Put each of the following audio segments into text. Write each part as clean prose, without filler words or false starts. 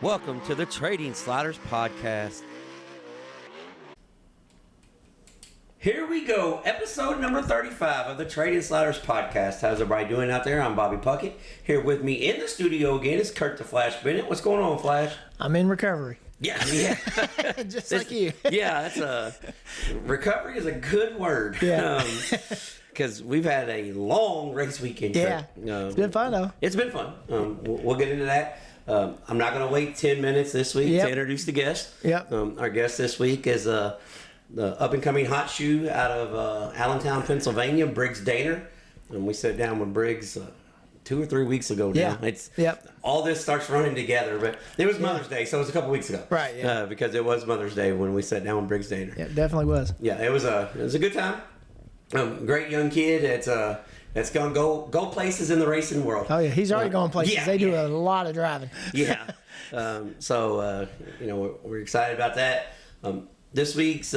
Welcome to the Trading Sliders Podcast. Here we go, episode number 35 of the Trading Sliders Podcast. How's everybody doing out there? I'm Bobby Puckett. Here with me in the studio again is Kurt the Flash Bennett. What's going on, Flash? I'm in recovery. Yeah. Just like you. Yeah, recovery is a good word. Yeah. Because we've had a long race weekend. Yeah. It's been fun, though. It's been fun. We'll get into that. I'm not going to wait 10 minutes this week to introduce the guest. Yep. Our guest this week is the up-and-coming hot shoe out of Allentown, Pennsylvania, Briggs Danner. And we sat down with Briggs 2 or 3 weeks ago now. All this starts running together, but it was Mother's Day, so it was a couple weeks ago. Right, yeah. Because it was Mother's Day when we sat down with Briggs Danner. Yeah, it definitely was. Yeah, it was a good time. Great young kid that's going to go places in the racing world. Oh, yeah, he's already going places. Yeah, they do a lot of driving. Yeah. We're excited about that. This week's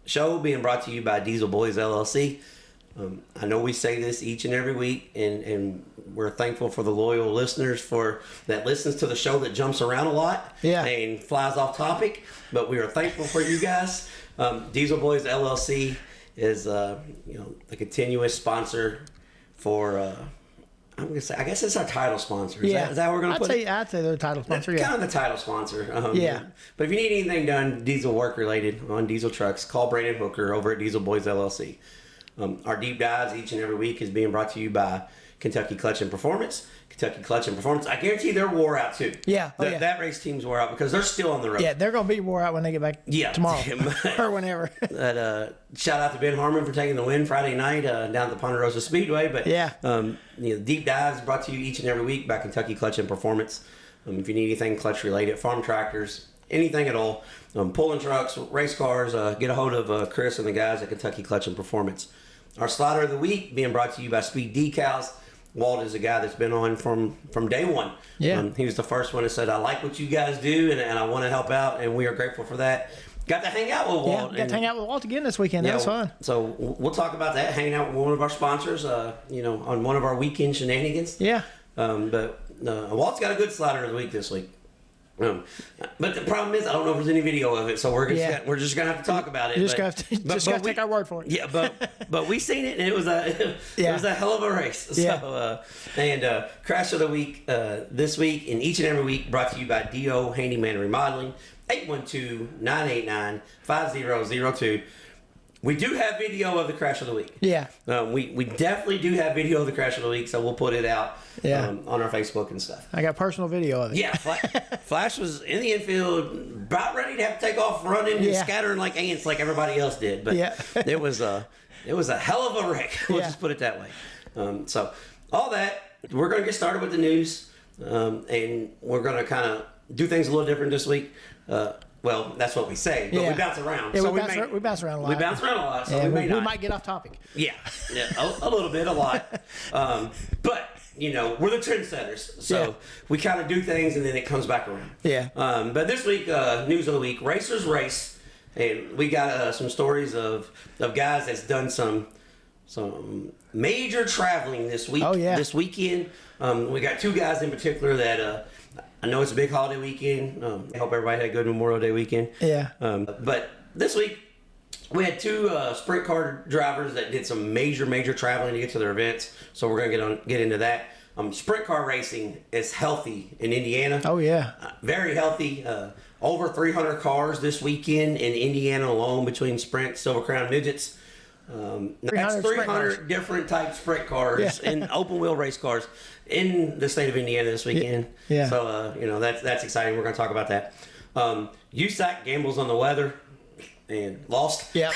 show being brought to you by Diesel Boys LLC. I know we say this each and every week, and we're thankful for the loyal listeners that listens to the show that jumps around a lot and flies off topic. But we are thankful for you guys. Diesel Boys LLC is the continuous sponsor for. I'm gonna say, I guess it's our title sponsor. Is that what we're gonna put it? I'd say they're the title sponsor. Kind of the title sponsor. But if you need anything done diesel work related on diesel trucks, call Brandon Hooker over at Diesel Boys LLC. Our deep dives each and every week is being brought to you by Kentucky Clutch and Performance. Kentucky Clutch and Performance. I guarantee they're wore out too. Yeah. That race team's wore out because they're still on the road. Yeah, they're going to be wore out when they get back tomorrow or whenever. Shout out to Ben Harmon for taking the win Friday night down at the Ponderosa Speedway. But deep dives brought to you each and every week by Kentucky Clutch and Performance. If you need anything clutch related, farm tractors, anything at all, pulling trucks, race cars, get a hold of Chris and the guys at Kentucky Clutch and Performance. Our slider of the week being brought to you by Speed Decals. Walt is a guy that's been on from day one. Yeah. He was the first one that said, I like what you guys do, and I want to help out, and we are grateful for that. Got to hang out with Walt. Yeah, got to hang out with Walt again this weekend. That was fun. So we'll talk about that, hanging out with one of our sponsors, on one of our weekend shenanigans. Yeah. But Walt's got a good slider of the week this week. But the problem is, I don't know if there's any video of it, so we're just gonna have to talk about it. You just gotta take our word for it. Yeah, but we seen it, and it was a hell of a race. So crash of the week this week and each and every week brought to you by DO Handyman Remodeling, 812-989-5002. We do have video of the crash of the week. Yeah. We definitely do have video of the crash of the week, so we'll put it out on our Facebook and stuff. I got personal video of it. Yeah. Flash was in the infield, about ready to have to take off running and scattering like ants like everybody else did. But it was a hell of a wreck. We'll just put it that way. So all that, we're going to get started with the news, and we're going to kind of do things a little different this week. Well, that's what we say, but we bounce around. Yeah, so we bounce around a lot. We bounce around a lot, so we might get off topic. Yeah, a little bit, a lot. But, we're the trendsetters, so we kind of do things and then it comes back around. Yeah. But this week, news of the week, Racers Race, and we got some stories of guys that's done some major traveling this week. Oh, yeah. This weekend. We got two guys in particular that... I know it's a big holiday weekend. I hope everybody had a good Memorial Day weekend. Yeah. But this week, we had two sprint car drivers that did some major traveling to get to their events. So we're going to get into that. Sprint car racing is healthy in Indiana. Oh, yeah. Very healthy. Over 300 cars this weekend in Indiana alone between sprint, Silver Crown, midgets. That's 300 different type sprint cars and open wheel race cars in the state of Indiana this weekend. Yeah. So that's exciting. We're going to talk about that. USAC gambles on the weather and lost. Yeah.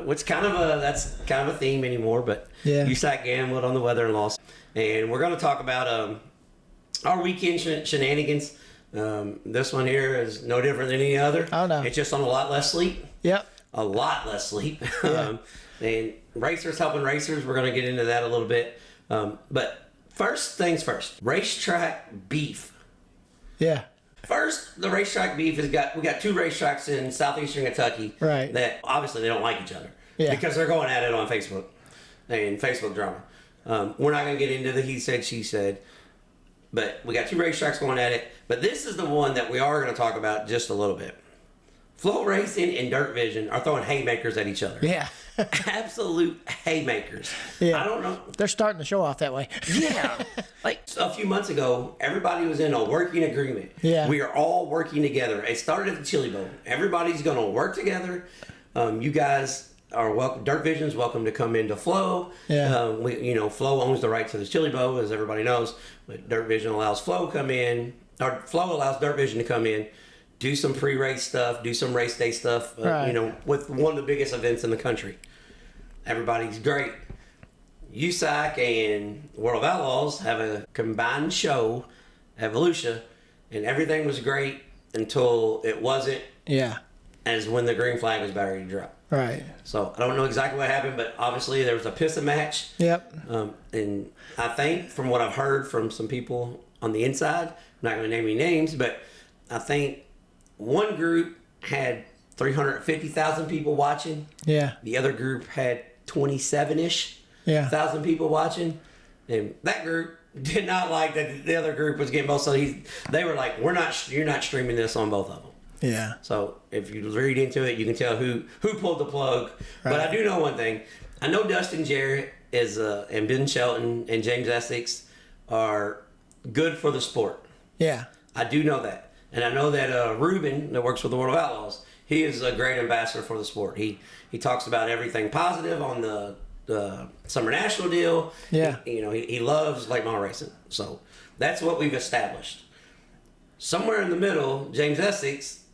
Which that's kind of a theme anymore, but USAC gambled on the weather and lost. And we're going to talk about our weekend shenanigans. This one here is no different than any other. Oh no. It's just on a lot less sleep. Yep. A lot less sleep. And racers helping racers. We're going to get into that a little bit. But first things first, racetrack beef. Yeah. First, the racetrack beef we got two racetracks in southeastern Kentucky that obviously they don't like each other because they're going at it on Facebook and Facebook drama. We're not going to get into the he said, she said. But we got 2 racetracks going at it. But this is the one that we are going to talk about just a little bit. Flow Racing and Dirt Vision are throwing haymakers at each other. Yeah. Absolute haymakers. Yeah. I don't know. They're starting the show off that way. Yeah. Like a few months ago, everybody was in a working agreement. Yeah. We are all working together. It started at the Chili Bowl. Everybody's going to work together. You guys are welcome. Dirt Vision's welcome to come into Flow. Yeah. Flow owns the right to the Chili Bowl, as everybody knows. But Dirt Vision allows Flow to come in, or Flow allows Dirt Vision to come in, do some pre-race stuff, do some race day stuff, right. with one of the biggest events in the country. Everybody's great. USAC and World of Outlaws have a combined show at Volusia, and everything was great until it wasn't. Yeah. As when the green flag was about ready to drop. Right. So I don't know exactly what happened, but obviously there was a pissing match. Yep. And I think from what I've heard from some people on the inside, I'm not going to name any names, but I think one group had 350,000 people watching. Yeah. The other group had 27-ish thousand people watching. And that group did not like that the other group was getting both. So they were like, you're not streaming this on both of them. Yeah. So if you read into it, you can tell who pulled the plug. Right. But I do know one thing. I know Dustin Jarrett and Ben Shelton and James Essex are good for the sport. Yeah. I do know that. And I know that Ruben, that works for the World of Outlaws, he is a great ambassador for the sport. He talks about everything positive on the Summer National deal. Yeah. He loves late model racing. So that's what we've established. Somewhere in the middle, James Essex,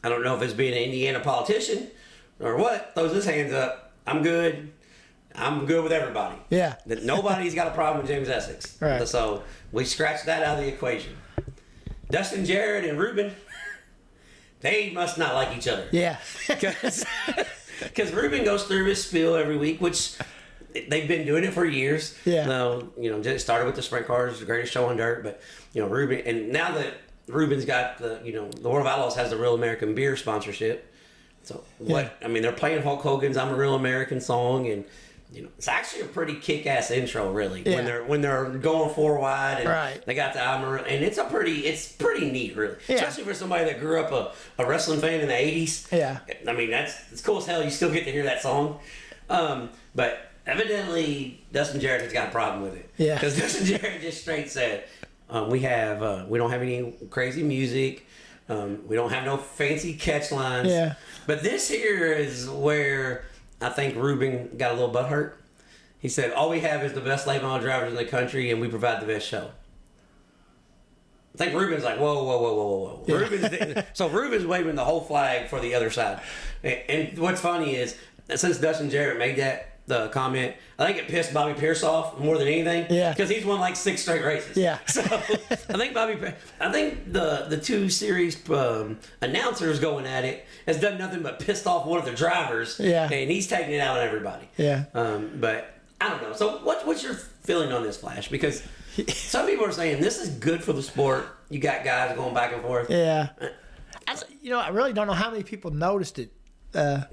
I don't know if it's being an Indiana politician or what, throws his hands up. I'm good with everybody. Yeah. That nobody's got a problem with James Essex. Right. So we scratched that out of the equation. Dustin Jarrett and Ruben, they must not like each other. Yeah. Because Ruben goes through his spiel every week, which they've been doing it for years. Yeah. So, it started with the sprint cars, the greatest show on dirt, but, Ruben, and now that Ruben's got the World of Outlaws has the Real American Beer sponsorship. So they're playing Hulk Hogan's "I'm a Real American" song, and it's actually a pretty kick-ass intro, really. Yeah. When they're going 4 wide, and right. they got the and it's pretty neat, really. Yeah. Especially for somebody that grew up a wrestling fan in the '80s. Yeah. I mean, it's cool as hell. You still get to hear that song, but evidently Dustin Jarrett has got a problem with it. Yeah. Because Dustin Jarrett just straight said, we don't have any crazy music. We don't have no fancy catch lines. Yeah. But this here is where I think Ruben got a little butthurt. He said, all we have is the best late model drivers in the country, and we provide the best show. I think Ruben's like, whoa. Yeah. So Ruben's waving the whole flag for the other side. And what's funny is, since Dustin Jarrett made the comment, I think it pissed Bobby Pierce off more than anything. Yeah. Because he's won like 6 straight races. Yeah. So I think the 2 series announcers going at it has done nothing but pissed off one of the drivers. Yeah. And he's taking it out on everybody. Yeah. But I don't know. So what's your feeling on this, Flash? Because some people are saying this is good for the sport. You got guys going back and forth. Yeah. I really don't know how many people noticed it. That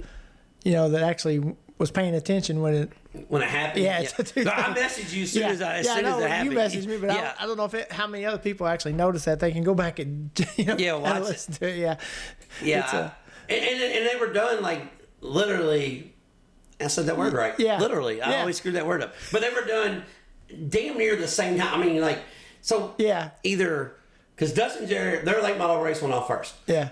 actually was paying attention when it happened. Yeah. I messaged you as soon as it happened. You messaged me, but I don't know how many other people actually noticed that. They can go back and watch listen to it. Yeah. Yeah. And they were done like literally. I said that word right. Yeah. Literally. I always screwed that word up. But they were done damn near the same time. I mean, like, so either because Dustin Jarrett, their late model race went off first. Yeah.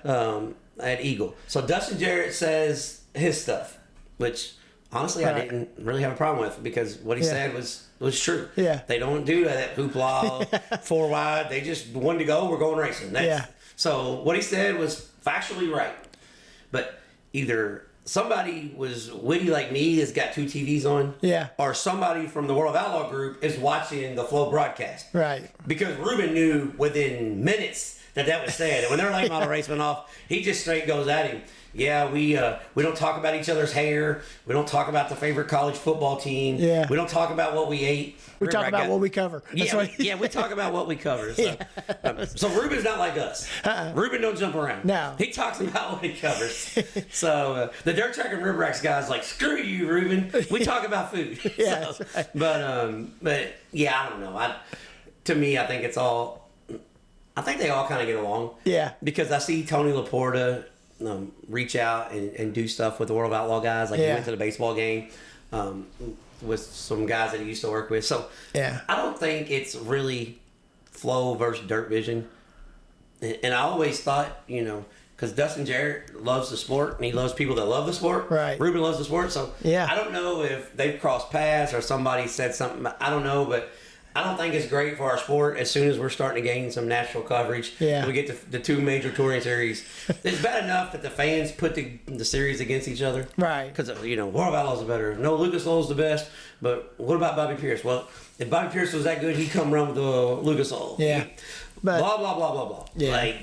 At Eagle. So Dustin Jarrett says his stuff, which honestly I didn't really have a problem with, because what he said was true. Yeah. They don't do that hoopla 4 wide. They just wanted to go, we're going racing. So what he said was factually right. But either somebody was witty like me that's got 2 TVs on. Yeah. Or somebody from the World of Outlaw group is watching the Flow broadcast. Right. Because Ruben knew within minutes that was said. And when their late model race went off, he just straight goes at him. Yeah, we don't talk about each other's hair. We don't talk about the favorite college football team. Yeah. We don't talk about what we ate. We talk about what we cover. We talk about what we cover. So, so Ruben's not like us. Ruben don't jump around. No. He talks about what he covers. So the Dirt Track and River Racks guys like, screw you, Ruben. We talk about food. Yeah. So, but yeah, I don't know. to me, I think they all kind of get along. Yeah. Because I see Tony Laporta reach out and do stuff with the World of Outlaw guys. Like he went to the baseball game with some guys that he used to work with. So I don't think it's really flow versus dirt vision. And I always thought, because Dustin Jarrett loves the sport and he loves people that love the sport. Right. Ruben loves the sport. So I don't know if they've crossed paths or somebody said something. I don't know, but I don't think it's great for our sport as soon as we're starting to gain some national coverage. Yeah. We get the two major touring series. It's bad enough that the fans put the series against each other. Right. Because, World of Outlaws are better. No, Lucas Oil's the best. But what about Bobby Pierce? Well, if Bobby Pierce was that good, he'd come run with the Lucas Oil. Yeah. But, blah, blah, blah, blah, blah. Yeah.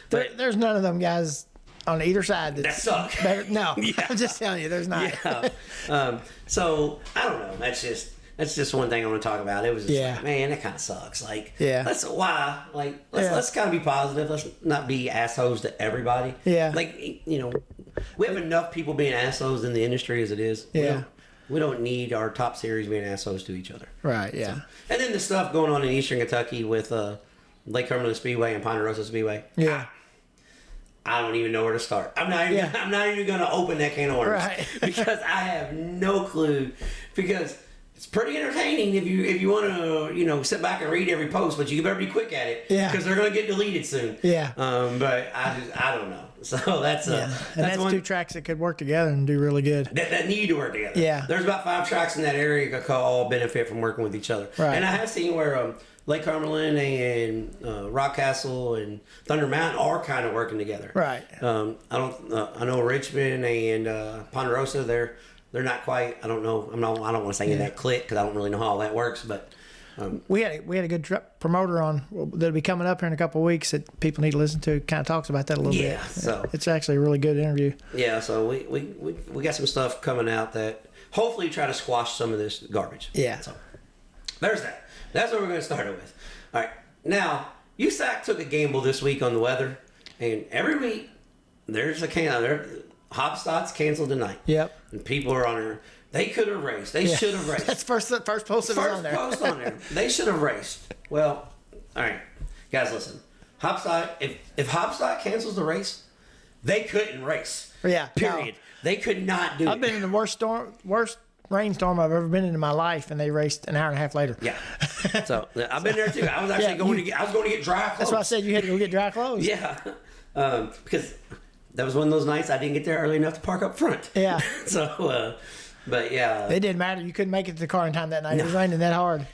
There's none of them guys on either side that suck. Better. No. I'm just telling you, there's not. Yeah. So, I don't know. That's just one thing I want to talk about. It was just like, man, that kind of sucks. Like, let's kind of be positive. Let's not be assholes to everybody. Yeah. Like, we have enough people being assholes in the industry as it is. Yeah. We don't need our top series being assholes to each other. Right, yeah. So, and then the stuff going on in Eastern Kentucky with Lake Cumberland Speedway and Ponderosa Speedway. Yeah. I don't even know where to start. I'm not even going to open that can of worms. Right. Because I have no clue. Because it's pretty entertaining if you want to, sit back and read every post, but you better be quick at it. Yeah. Because they're going to get deleted soon. Yeah. But I don't know. So that's that's two tracks that could work together and do really good. That need to work together. Yeah. There's about 5 tracks in that area that could all benefit from working with each other. Right. And I have seen where Lake Cumberland and Rockcastle and Thunder Mountain are kind of working together. Right. I know Richmond and Ponderosa, they're not quite. I don't know. I don't want to say in that clique because I don't really know how all that works. But we had a good promoter on that'll be coming up here in a couple of weeks that people need to listen to. Kind of talks about that a little bit. Yeah. So it's actually a really good interview. Yeah. So we got some stuff coming out that hopefully try to squash some of this garbage. Yeah. So there's that. That's what we're going to start it with. All right. Now, USAC took a gamble this week on the weather, and every week there's a Hopstock's canceled tonight. Yep. And people are on there. They could have raced. They should have raced. That's first post on there. First post on there. They should have raced. Well, all right, guys, listen. Hopstock. If Hopstock cancels the race, they couldn't race. Yeah. Period. No. They could not do it. I've been in the worst rainstorm I've ever been in my life, and they raced an hour and a half later. Yeah. So I've been there too. I was actually going to get dry clothes. That's why I said you had to go get dry clothes. Yeah. Because that was one of those nights I didn't get there early enough to park up front. Yeah. So, but yeah. It didn't matter. You couldn't make it to the car in time that night. No. It was raining that hard.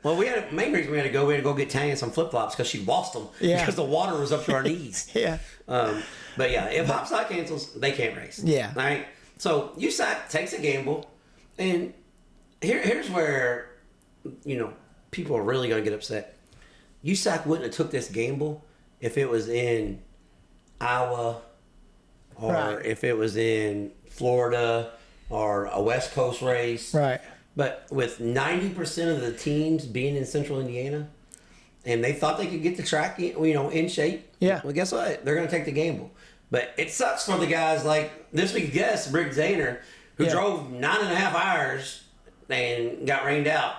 Well, main reason we had to go get Tanya some flip-flops because she lost them. Yeah. Because the water was up to our knees. Yeah. But yeah, if Hopstock cancels, they can't race. Yeah. All right. So USAC takes a gamble, and here's where, people are really going to get upset. USAC wouldn't have took this gamble if it was in Iowa or if it was in Florida or a West Coast race. Right. But with 90% of the teams being in Central Indiana, and they thought they could get the track, in shape. Yeah. Well, guess what? They're going to take the gamble. But it sucks for the guys like this week's guest, Briggs Danner, who drove 9.5 hours and got rained out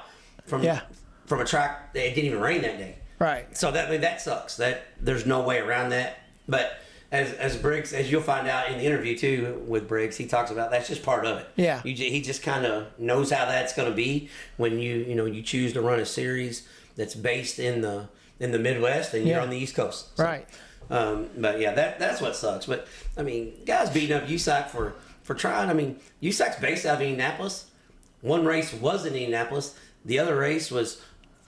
from a track that it didn't even rain that day. Right. So that sucks. That there's no way around that. But as Briggs, as you'll find out in the interview too with Briggs, he talks about that's just part of it. Yeah. He just kind of knows how that's going to be when you choose to run a series that's based in the Midwest and you're on the East Coast. So, right. But yeah, that's what sucks. But I mean, guys beating up USAC for trying. I mean, USAC's based out of Indianapolis. One race was in Indianapolis. The other race was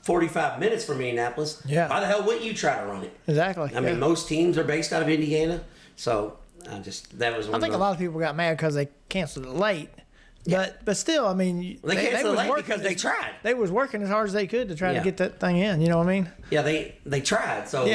45 minutes from Indianapolis. Yeah. Why the hell wouldn't you try to run it? Exactly. I mean, most teams are based out of Indiana. So that was one. I think a lot of people got mad because they canceled it late. Yeah. But still, I mean, they canceled it late because they tried. They was working as hard as they could to try to get that thing in. You know what I mean? Yeah, they tried. So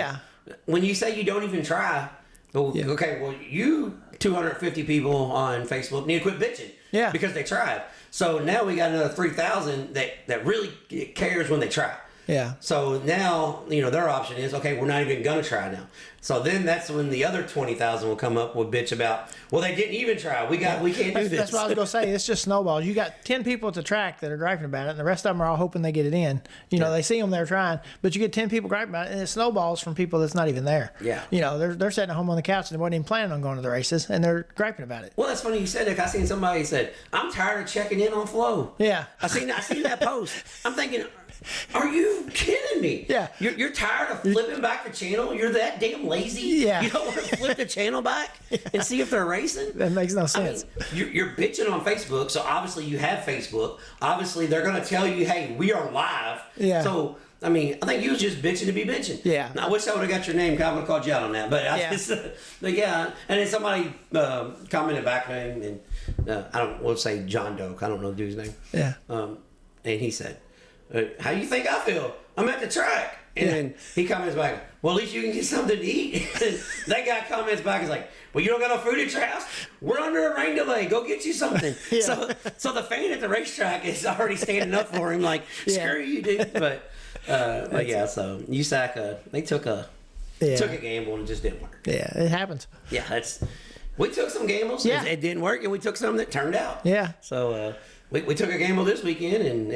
when you say you don't even try, okay, well, you 250 people on Facebook need to quit bitching. Yeah. Because they tried. So now we got another 3,000 that really cares when they try. Yeah. So now, their option is, okay, we're not even going to try now. So then that's when the other 20,000 will come up with bitch about, well, they didn't even try. We can't do this. That's what I was going to say. It's just snowballs. You got 10 people at the track that are griping about it, and the rest of them are all hoping they get it in. You know, they see them there trying, but you get 10 people griping about it, and it snowballs from people that's not even there. Yeah. You know, they're sitting at home on the couch, and they weren't even planning on going to the races, and they're griping about it. Well, that's funny you said that. I seen somebody said, I'm tired of checking in on flow. Yeah. I seen that post. I'm thinking, are you kidding me? Yeah. You're tired of flipping back the channel? You're that damn lazy? Yeah. You don't want to flip the channel back and see if they're racing? That makes no sense. I mean, you're bitching on Facebook, so obviously you have Facebook. Obviously they're going to tell you, hey, we are live. Yeah. So, I mean, I think you was just bitching to be bitching. Yeah. Now, I wish I would have got your name. I would have called you out on that. But, but yeah. And then somebody commented back to him, and we'll say John Doak. I don't know the dude's name. Yeah. And he said, how do you think I feel? I'm at the track. And then he comments back, well, at least you can get something to eat. And that guy comments back, is like, well, you don't got no food at your house? We're under a rain delay. Go get you something. Yeah. So the fan at the racetrack is already standing up for him, like, screw you, dude. But yeah, so USAC, they took a gamble and it just didn't work. Yeah, it happens. Yeah, we took some gambles. Yeah. It didn't work, and we took some that turned out. Yeah. So we took a gamble this weekend, and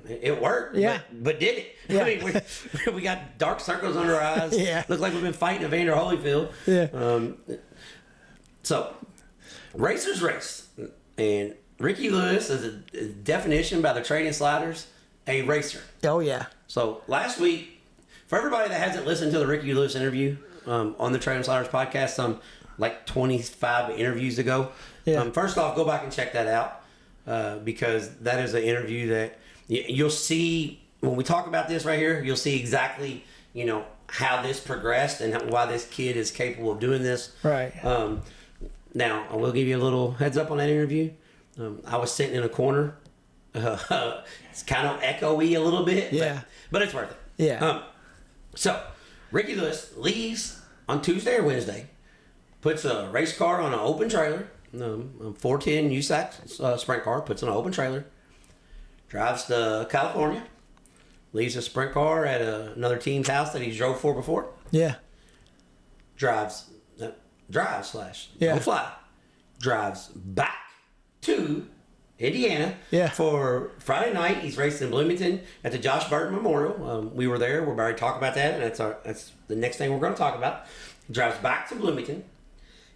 it worked. Yeah. But did it? Yeah. I mean, we got dark circles under our eyes. Yeah. Look like we've been fighting Evander Holyfield. Yeah. So, racers race, and Ricky Lewis is a definition by the trading sliders, a racer. Oh, yeah. So last week, for everybody that hasn't listened to the Ricky Lewis interview on the Trading Sliders podcast, like 25 interviews ago. Yeah. First off, go back and check that out because that is an interview that you'll see when we talk about this right here. You'll see exactly how this progressed and why this kid is capable of doing this. Right. Now I will give you a little heads up on that interview. I was sitting in a corner. It's kind of echoey a little bit. Yeah. But it's worth it. Yeah. So, Ricky Lewis leaves on Tuesday or Wednesday, puts a race car on an open trailer, a 410 USAC sprint car, puts on an open trailer, drives to California, leaves a sprint car at another team's house that he drove for before, Yeah. drives back to Indiana for Friday night. He's racing in Bloomington at the Josh Burton Memorial. We were there. We're about to talk about that, and that's the next thing we're going to talk about. He drives back to Bloomington.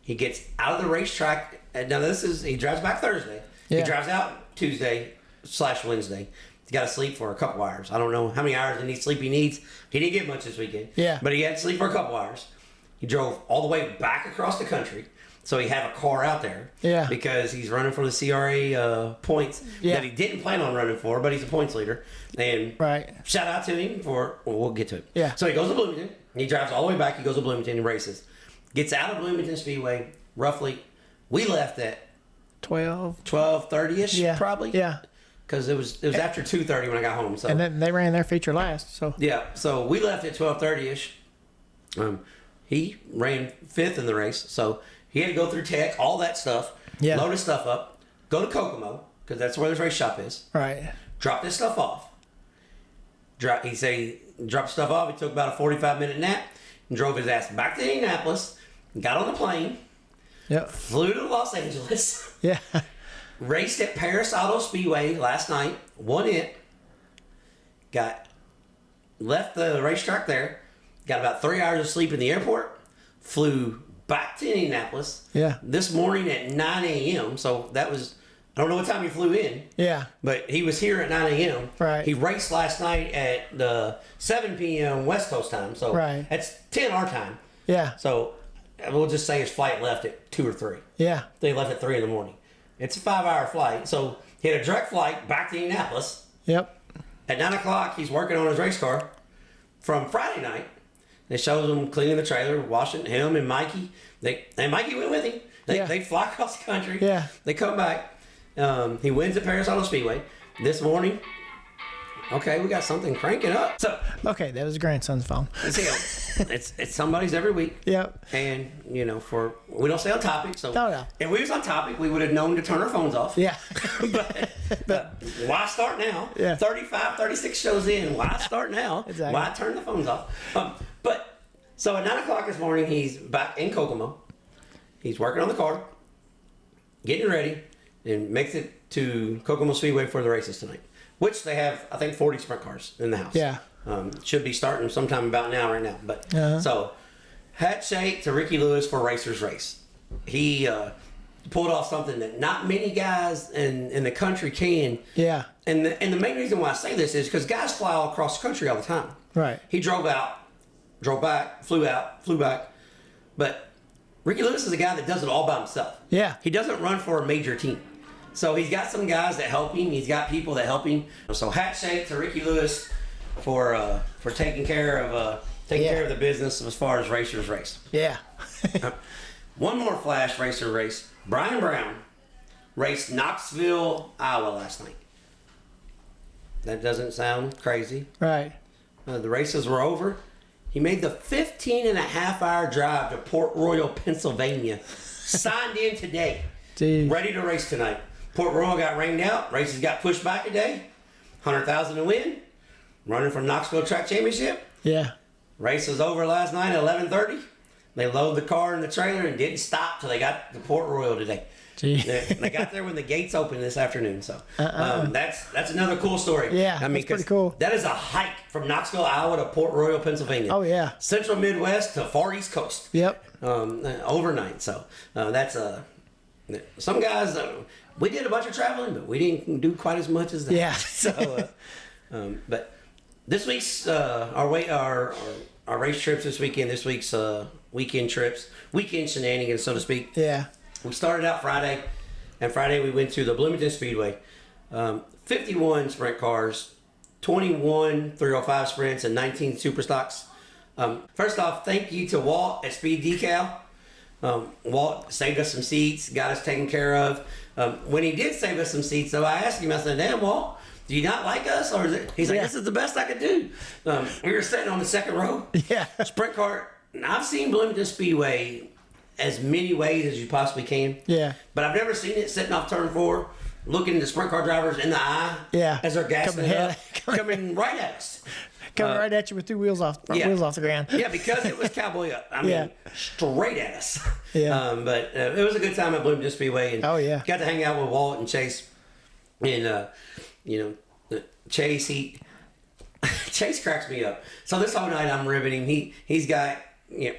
He gets out of the racetrack. Now he drives back Thursday. Yeah. He drives out Tuesday/Wednesday. He's got to sleep for a couple hours. I don't know how many hours of sleep he needs. He didn't get much this weekend. Yeah. But he had to sleep for a couple hours. He drove all the way back across the country. So he had a car out there. Yeah. Because he's running for the CRA points that he didn't plan on running for, but he's a points leader. And shout out to him we'll get to it. Yeah. So he goes to Bloomington. He drives all the way back. He goes to Bloomington and races. Gets out of Bloomington Speedway roughly. We left at 12:30ish probably. Yeah. Because it was after 2:30 when I got home. So and then they ran their feature last. So yeah. So we left at 12:30ish. He ran 5th in the race. So he had to go through tech, all that stuff, load his stuff up, go to Kokomo, because that's where this race shop is. Right. Drop this stuff off. He said he dropped stuff off. He took about a 45-minute nap and drove his ass back to Indianapolis, got on the plane, flew to Los Angeles, raced at Paris Auto Speedway last night, won it, left the racetrack there, got about 3 hours of sleep in the airport, flew back to Indianapolis this morning at 9 a.m. So that was, I don't know what time he flew in. Yeah. But he was here at 9 a.m. Right. He raced last night at the 7 p.m. West Coast time. So that's 10 our time. Yeah. So we'll just say his flight left at 2 or 3. Yeah. They left at 3 in the morning. It's a 5-hour flight. So he had a direct flight back to Indianapolis. Yep. At 9 o'clock, he's working on his race car from Friday night. They showed him cleaning the trailer, washing him and Mikey. And Mikey went with him. They fly across the country. Yeah. They come back. He wins at Paris Auto Speedway this morning. Okay, we got something cranking up. So okay, that was his grandson's phone. It's somebody's every week. Yep. And we don't stay on topic. So if we was on topic, we would have known to turn our phones off. Yeah. but why start now? Yeah. 35, 36 shows in. Why start now? Exactly. Why turn the phones off? But So at 9 o'clock this morning, he's back in Kokomo. He's working on the car, getting ready, and makes it to Kokomo Speedway for the races tonight. Which they have, I think, 40 sprint cars in the house. Yeah. Should be starting sometime about now, right now. But so, hat shake to Ricky Lewis for Racers Race. He pulled off something that not many guys in the country can. Yeah. And the main reason why I say this is because guys fly all across the country all the time. Right. He drove back, flew back. But Ricky Lewis is a guy that does it all by himself. Yeah. He doesn't run for a major team. So he's got some guys that help him. He's got people that help him. So hat shake to Ricky Lewis for taking care of the business as far as Racers Race. Yeah. One more flash racer race. Brian Brown raced Knoxville, Iowa last night. That doesn't sound crazy. Right. The races were over. He made the 15-and-a-half-hour drive to Port Royal, Pennsylvania. Signed in today. Dude. Ready to race tonight. Port Royal got rained out. Races got pushed back a day. $100,000 to win. Running for Knoxville Track Championship. Yeah. Race was over last night at 11:30. They loaded the car in the trailer and didn't stop till they got to Port Royal today. Gee. They got there when the gates opened this afternoon. So that's another cool story. Yeah, I mean, that's pretty cool. That is a hike from Knoxville, Iowa to Port Royal, Pennsylvania. Oh, yeah. Central Midwest to Far East Coast. Yep. Overnight. So that's some guys. We did a bunch of traveling, but we didn't do quite as much as that. Yeah. So, but this week's our race trips this weekend. This week's weekend trips, weekend shenanigans, so to speak. Yeah. We started out Friday, and Friday we went to the Bloomington Speedway. 51 sprint cars, 21 305 sprints, and 19 super stocks. First off, thank you to Walt at Speed Decal. Walt saved us some seats, got us taken care of. When he did save us some seats, though, I asked him, I said, "Damn, Walt, do you not like us?" Or is it? He's like, "This is the best I could do." We were sitting on the second row. Yeah. Sprint car. I've seen Bloomington Speedway as many ways as you possibly can. Yeah. But I've never seen it sitting off turn 4, looking the sprint car drivers in the eye. Yeah. As they're gassing it up, coming right at us. Coming right at you with wheels off the ground. Yeah, because it was cowboy up. I mean, straight at us. Yeah. But it was a good time at Bloomington Speedway. And got to hang out with Walt and Chase. And, Chase cracks me up. So this whole night I'm riveting. He's got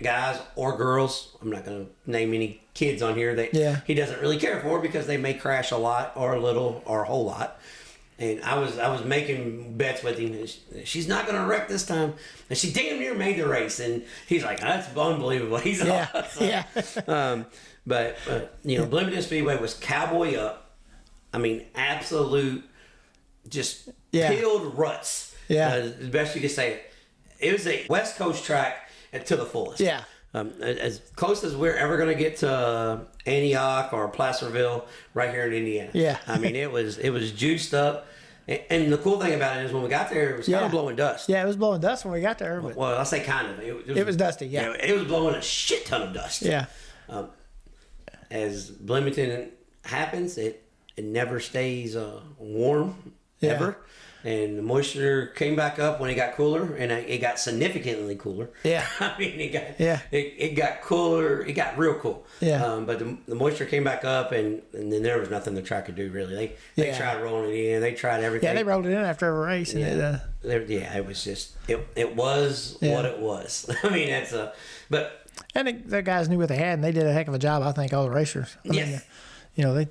guys or girls. I'm not going to name any kids on here that he doesn't really care for because they may crash a lot or a little or a whole lot. And I was making bets with him. She's not going to wreck this time. And she damn near made the race. And he's like, "That's unbelievable." He's awesome. But Bloomington Speedway was cowboy up. I mean, absolute, just peeled ruts. Yeah. The best you could say it. It was a West Coast track to the fullest. Yeah. As close as we're ever going to get to Antioch or Placerville right here in Indiana. Yeah. I mean, it was juiced up. And the cool thing about it is when we got there, it was kind of blowing dust. Yeah, it was blowing dust when we got there. But well, I say kind of. It was dusty, yeah. It was blowing a shit ton of dust. Yeah. As Bloomington happens, it never stays warm, ever. And the moisture came back up when it got cooler, and it got significantly cooler. Yeah. I mean, it got cooler. It got real cool. Yeah. But the moisture came back up, and then there was nothing the track could do, really. They tried rolling it in. They tried everything. Yeah, they rolled it in after every race. And it was just, it was what it was. I mean, that's but. And the guys knew what they had, and they did a heck of a job, I think, all the racers. I mean, they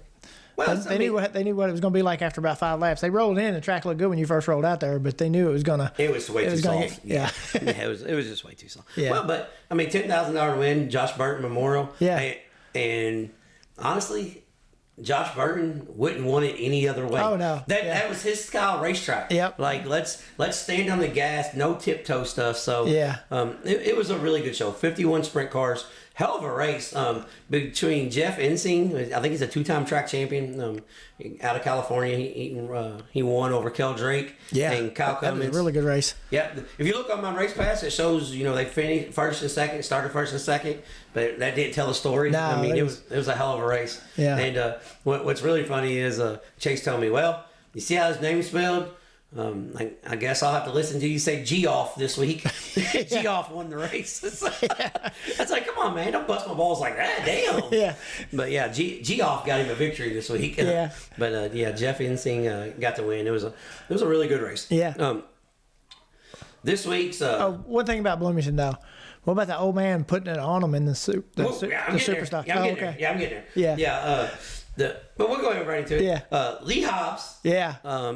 knew what it was going to be like after about 5 laps. They rolled in, the track looked good when you first rolled out there, but they knew it was going to. It was way too soft. It was just way too soft. Yeah. Well, but I mean, $10,000 win, Josh Burton Memorial. Yeah. And honestly, Josh Burton wouldn't want it any other way. Oh no, that was his style racetrack. Yep. Like let's stand on the gas, no tiptoe stuff. So it was a really good show. 51 sprint cars. Hell of a race between Jeff Ensing. I think he's a 2-time track champion out of California. He won over Kel Drake and Kyle Cummins. That was a really good race. Yeah. If you look on my race pass, it shows they finished first and second, started first and second, but that didn't tell the story. No, I mean it was a hell of a race. Yeah. And what's really funny is Chase told me, "Well, you see how his name's spelled? I guess I'll have to listen to you say G off this week. G off won the race. It's like, come on, man, don't bust my balls like that. Damn. Yeah. But yeah, G off got him a victory this week. Yeah. But Jeff Insing got to win. It was a really good race. Yeah. This week's one thing about Bloomington though. What about the old man putting it on them in the super stock? Yeah, I'm getting there. Yeah, I'm getting there. Yeah. But we'll go right into it. Yeah. Lee Hobbs. Yeah.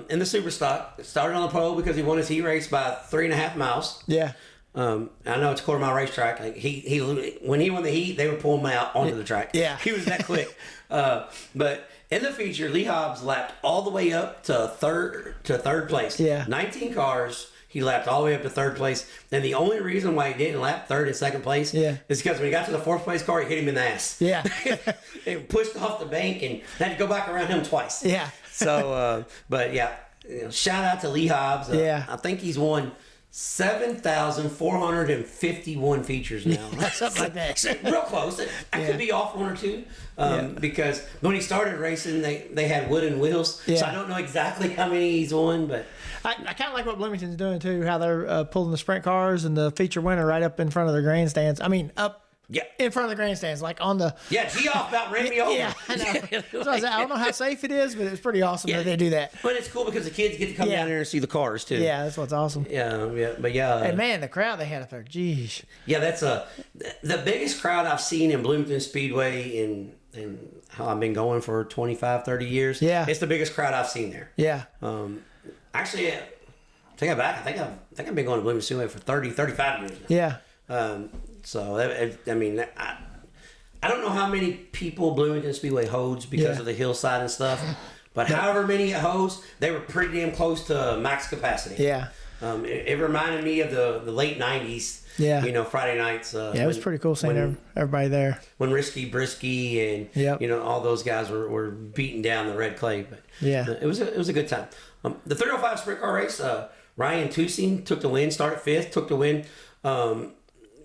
In the super stock started on the pole because he won his heat race by 3.5 miles. Yeah. I know it's a quarter-mile racetrack. Like he when he won the heat, they would pull him out onto the track. Yeah. He was that quick. But in the feature, Lee Hobbs lapped all the way up to third place. Yeah. 19 cars. He lapped all the way up to third place. And the only reason why he didn't lap third and second place is because when he got to the fourth place car, he hit him in the ass. Yeah. It pushed off the bank and had to go back around him twice. Yeah. So, but yeah, shout out to Lee Hobbs. I think he's won 7,451 features now. Something like that. Real close. I could be off one or two because when he started racing, they had wooden wheels. Yeah. So I don't know exactly how many he's won, but I kind of like what Bloomington's doing too, how they're pulling the sprint cars and the feature winner right up in front of the grandstands. I mean, up in front of the grandstands, like on the... Yeah, G-Off about ran me over. Yeah, I know. So I don't know how safe it is, but it's pretty awesome that they do that. But it's cool because the kids get to come down there and see the cars too. Yeah, that's what's awesome. But and man, the crowd they had up there, geez. Yeah, that's the biggest crowd I've seen in Bloomington Speedway in how I've been going for 25, 30 years. Yeah. It's the biggest crowd I've seen there. Yeah. Actually, take it back. I think I've been going to Bloomington Speedway for 30, 35 years now. Yeah. So, I mean, I don't know how many people Bloomington Speedway holds because of the hillside and stuff, but however many it holds, they were pretty damn close to max capacity. Yeah. It reminded me of the late 90s. Yeah. You know, Friday nights. It was pretty cool seeing everybody there. When Risky Brisky and, you know, all those guys were beating down the red clay. But it was a good time. The 305 sprint car race, Ryan Toussaint took the win, started fifth, took the win.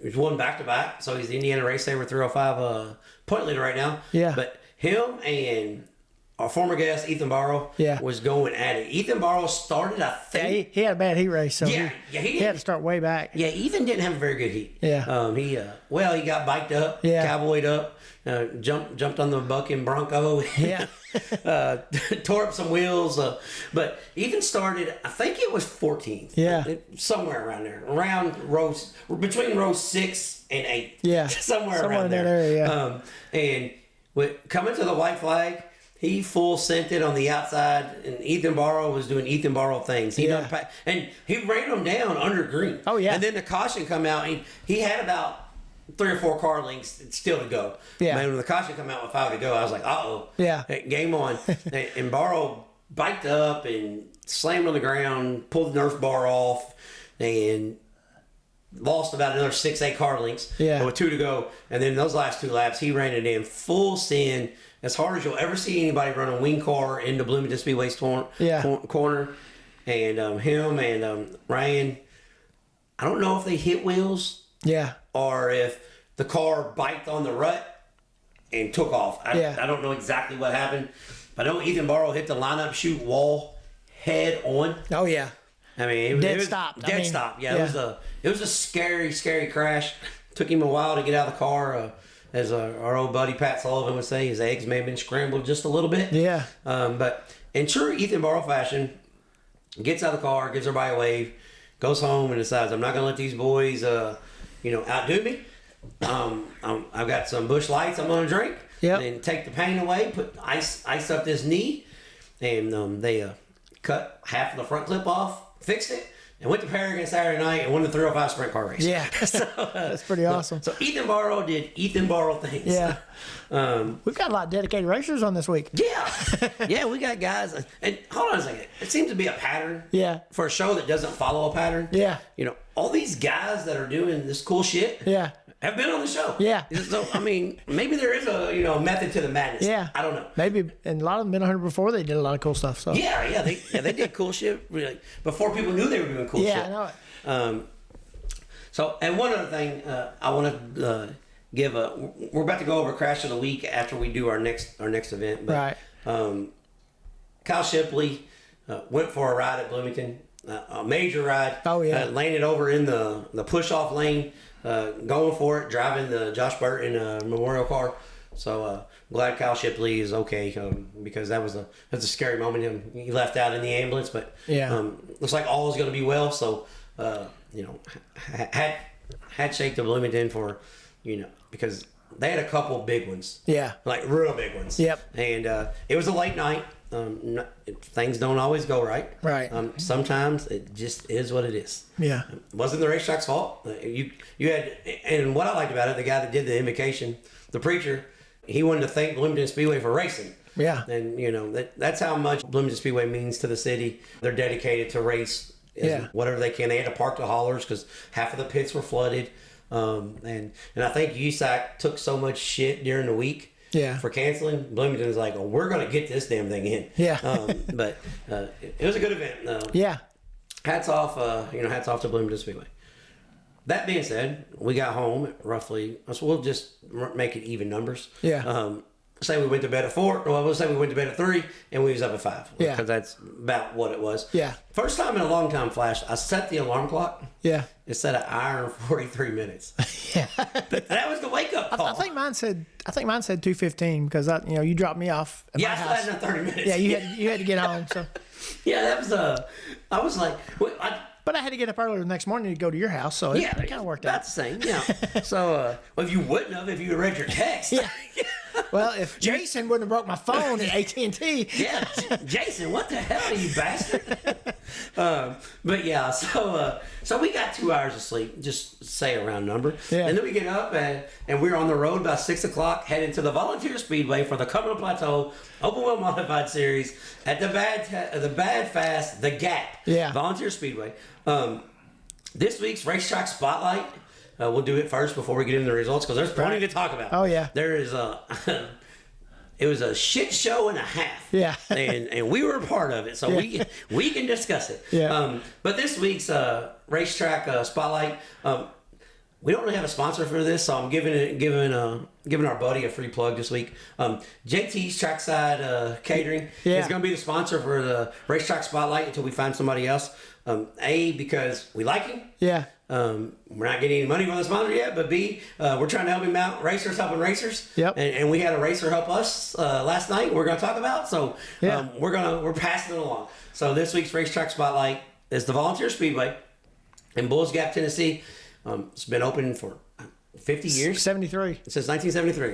He's won back-to-back, so he's the Indiana Race Saver 305 point leader right now. Yeah. But him and our former guest, Ethan Barrow, was going at it. Ethan Barrow started, I think... Yeah, he had a bad heat race, so he had to start way back. Yeah, Ethan didn't have a very good heat. Yeah. He got biked up, cowboyed up, jumped on the bucking Bronco. Yeah. Tore up some wheels. But Ethan started, I think it was 14th. Yeah. Somewhere around there. Between rows 6 and 8. Yeah. Somewhere around in there. that area, and coming to the white flag, he full sent it on the outside, and Ethan Barrow was doing Ethan Barrow things. And he ran them down under green. Oh, yeah. And then the caution come out, and he had about 3 or 4 car lengths still to go. Yeah. Man, when the caution come out with 5 to go, I was like, uh-oh. Yeah. Game on. And Barrow biked up and slammed on the ground, pulled the Nerf bar off, and lost about another 6-8 car lengths. Yeah. With 2 to go. And then those last 2 laps, he ran it in full send, as hard as you'll ever see anybody run a wing car into Bloomington Speedway's corner. And him and Ryan, I don't know if they hit wheels. Yeah. Or if the car biked on the rut and took off. I don't know exactly what happened. But I know Ethan Barrow hit the lineup chute wall head on. Oh, yeah. I mean, it dead was stop. Dead stop. Yeah, it was a scary, scary crash. Took him a while to get out of the car. As our old buddy Pat Sullivan would say, his eggs may have been scrambled just a little bit. Yeah. But in true Ethan Barrow fashion, gets out of the car, gives everybody a wave, goes home and decides, I'm not going to let these boys, outdo me. I've got some Busch Lights I'm going to drink. Yep. And take the pain away, put ice up this knee. And they cut half of the front clip off, fixed it. And went to Paragon Saturday night and won the 305 sprint car race. Yeah. That's pretty awesome. So Ethan Barrow did Ethan Barrow things. Yeah. We've got a lot of dedicated racers on this week. Yeah. Yeah, we got guys. And hold on a second. It seems to be a pattern. Yeah. For a show that doesn't follow a pattern. Yeah. All these guys that are doing this cool shit. Yeah. Have been on the show. Yeah. So, I mean, maybe there is a method to the madness. Yeah. I don't know. Maybe, and a lot of them been on here before. They did a lot of cool stuff. So. Yeah, they did cool shit really before people knew they were doing cool shit. Yeah, I know it. So, and one other thing I want to give we're about to go over Crash of the Week after we do our next event. But, right. Kyle Shipley, went for a ride at Bloomington, a major ride. Oh, yeah. Landed over in the push-off lane, going for it, driving the Josh Burton Memorial car. So glad Kyle Shipley is okay, because that's a scary moment. He left out in the ambulance, but looks like all is going to be well. So handshake to Bloomington for because they had a couple big ones, like real big ones. Yep. And it was a late night. Things don't always go right. Right. Sometimes it just is what it is. Yeah. It wasn't the racetrack's fault. You had, and what I liked about it, the guy that did the invocation, the preacher, he wanted to thank Bloomington Speedway for racing. Yeah. And that's how much Bloomington Speedway means to the city. They're dedicated to race. Whatever they can. They had to park the haulers because half of the pits were flooded. And I think USAC took so much shit during the week. For canceling. Bloomington's like, oh, we're going to get this damn thing in. But it was a good event. Hats off, hats off to Bloomington Speedway. That being said, we got home at roughly, so we'll just make it even numbers. Say we went to bed at 4. Well, we'll say we went to bed at 3 and we was up at 5. Because that's about what it was. First time in a long time, Flash, I set the alarm clock. It set an hour and 43 minutes. That was the wake up call. I think mine said 2:15 because you dropped me off at my house. I had 30 minutes. You had to get home. So that was I was like, but I had to get up earlier the next morning to go to your house, so it kind of worked out. That's the same. So if you wouldn't have, if you had read your text. Well, if Jason wouldn't have broke my phone at AT&T. Jason, what the hell are you, bastard? But so we got 2 hours of sleep, just say a round number. And then we get up and we're on the road by 6 o'clock, heading to the Volunteer Speedway for the Cumberland Plateau Open Wheel Modified Series at the Bad Fast, the Gap. Volunteer Speedway. This week's racetrack spotlight. We'll do it first before we get into the results because there's plenty to talk about. Oh yeah, there is it was a shit show and a half. and we were a part of it, so we can discuss it. But this week's racetrack spotlight, we don't really have a sponsor for this, so I'm giving our buddy a free plug this week. JT's Trackside Catering is going to be the sponsor for the racetrack spotlight until we find somebody else. Because we like him. We're not getting any money from the sponsor yet, but B, we're trying to help him out. Racers helping racers. And we had a racer help us last night. We're going to talk about. So we're passing it along. So this week's racetrack spotlight is the Volunteer Speedway in Bulls Gap, Tennessee. It's been open for 50 years. 73. Since 1973.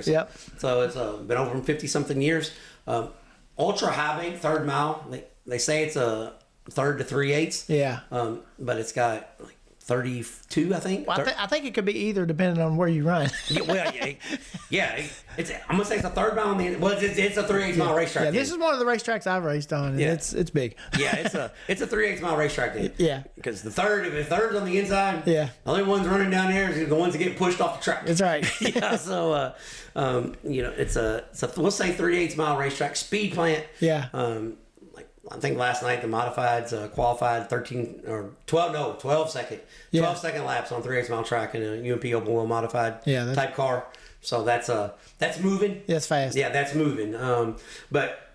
So it's been open 50 something years. Ultra high bank, third mile. They say it's a third to 3/8. But it's got like 32, I think. Well, I think it could be either depending on where you run. I'm gonna say it's a third mile. It's a 3/8 mile racetrack. This is one of the racetracks I've raced on. And it's big. It's a 3/8 mile racetrack. Because if the third's on the inside, the only ones running down there is the ones that get pushed off the track. That's right. So it's a we'll say 3/8 mile racetrack speed plant. I think last night the modifieds qualified 12 second laps on 3/8 mile track in a UMP open wheel modified type car. So that's moving. That's fast. That's moving. But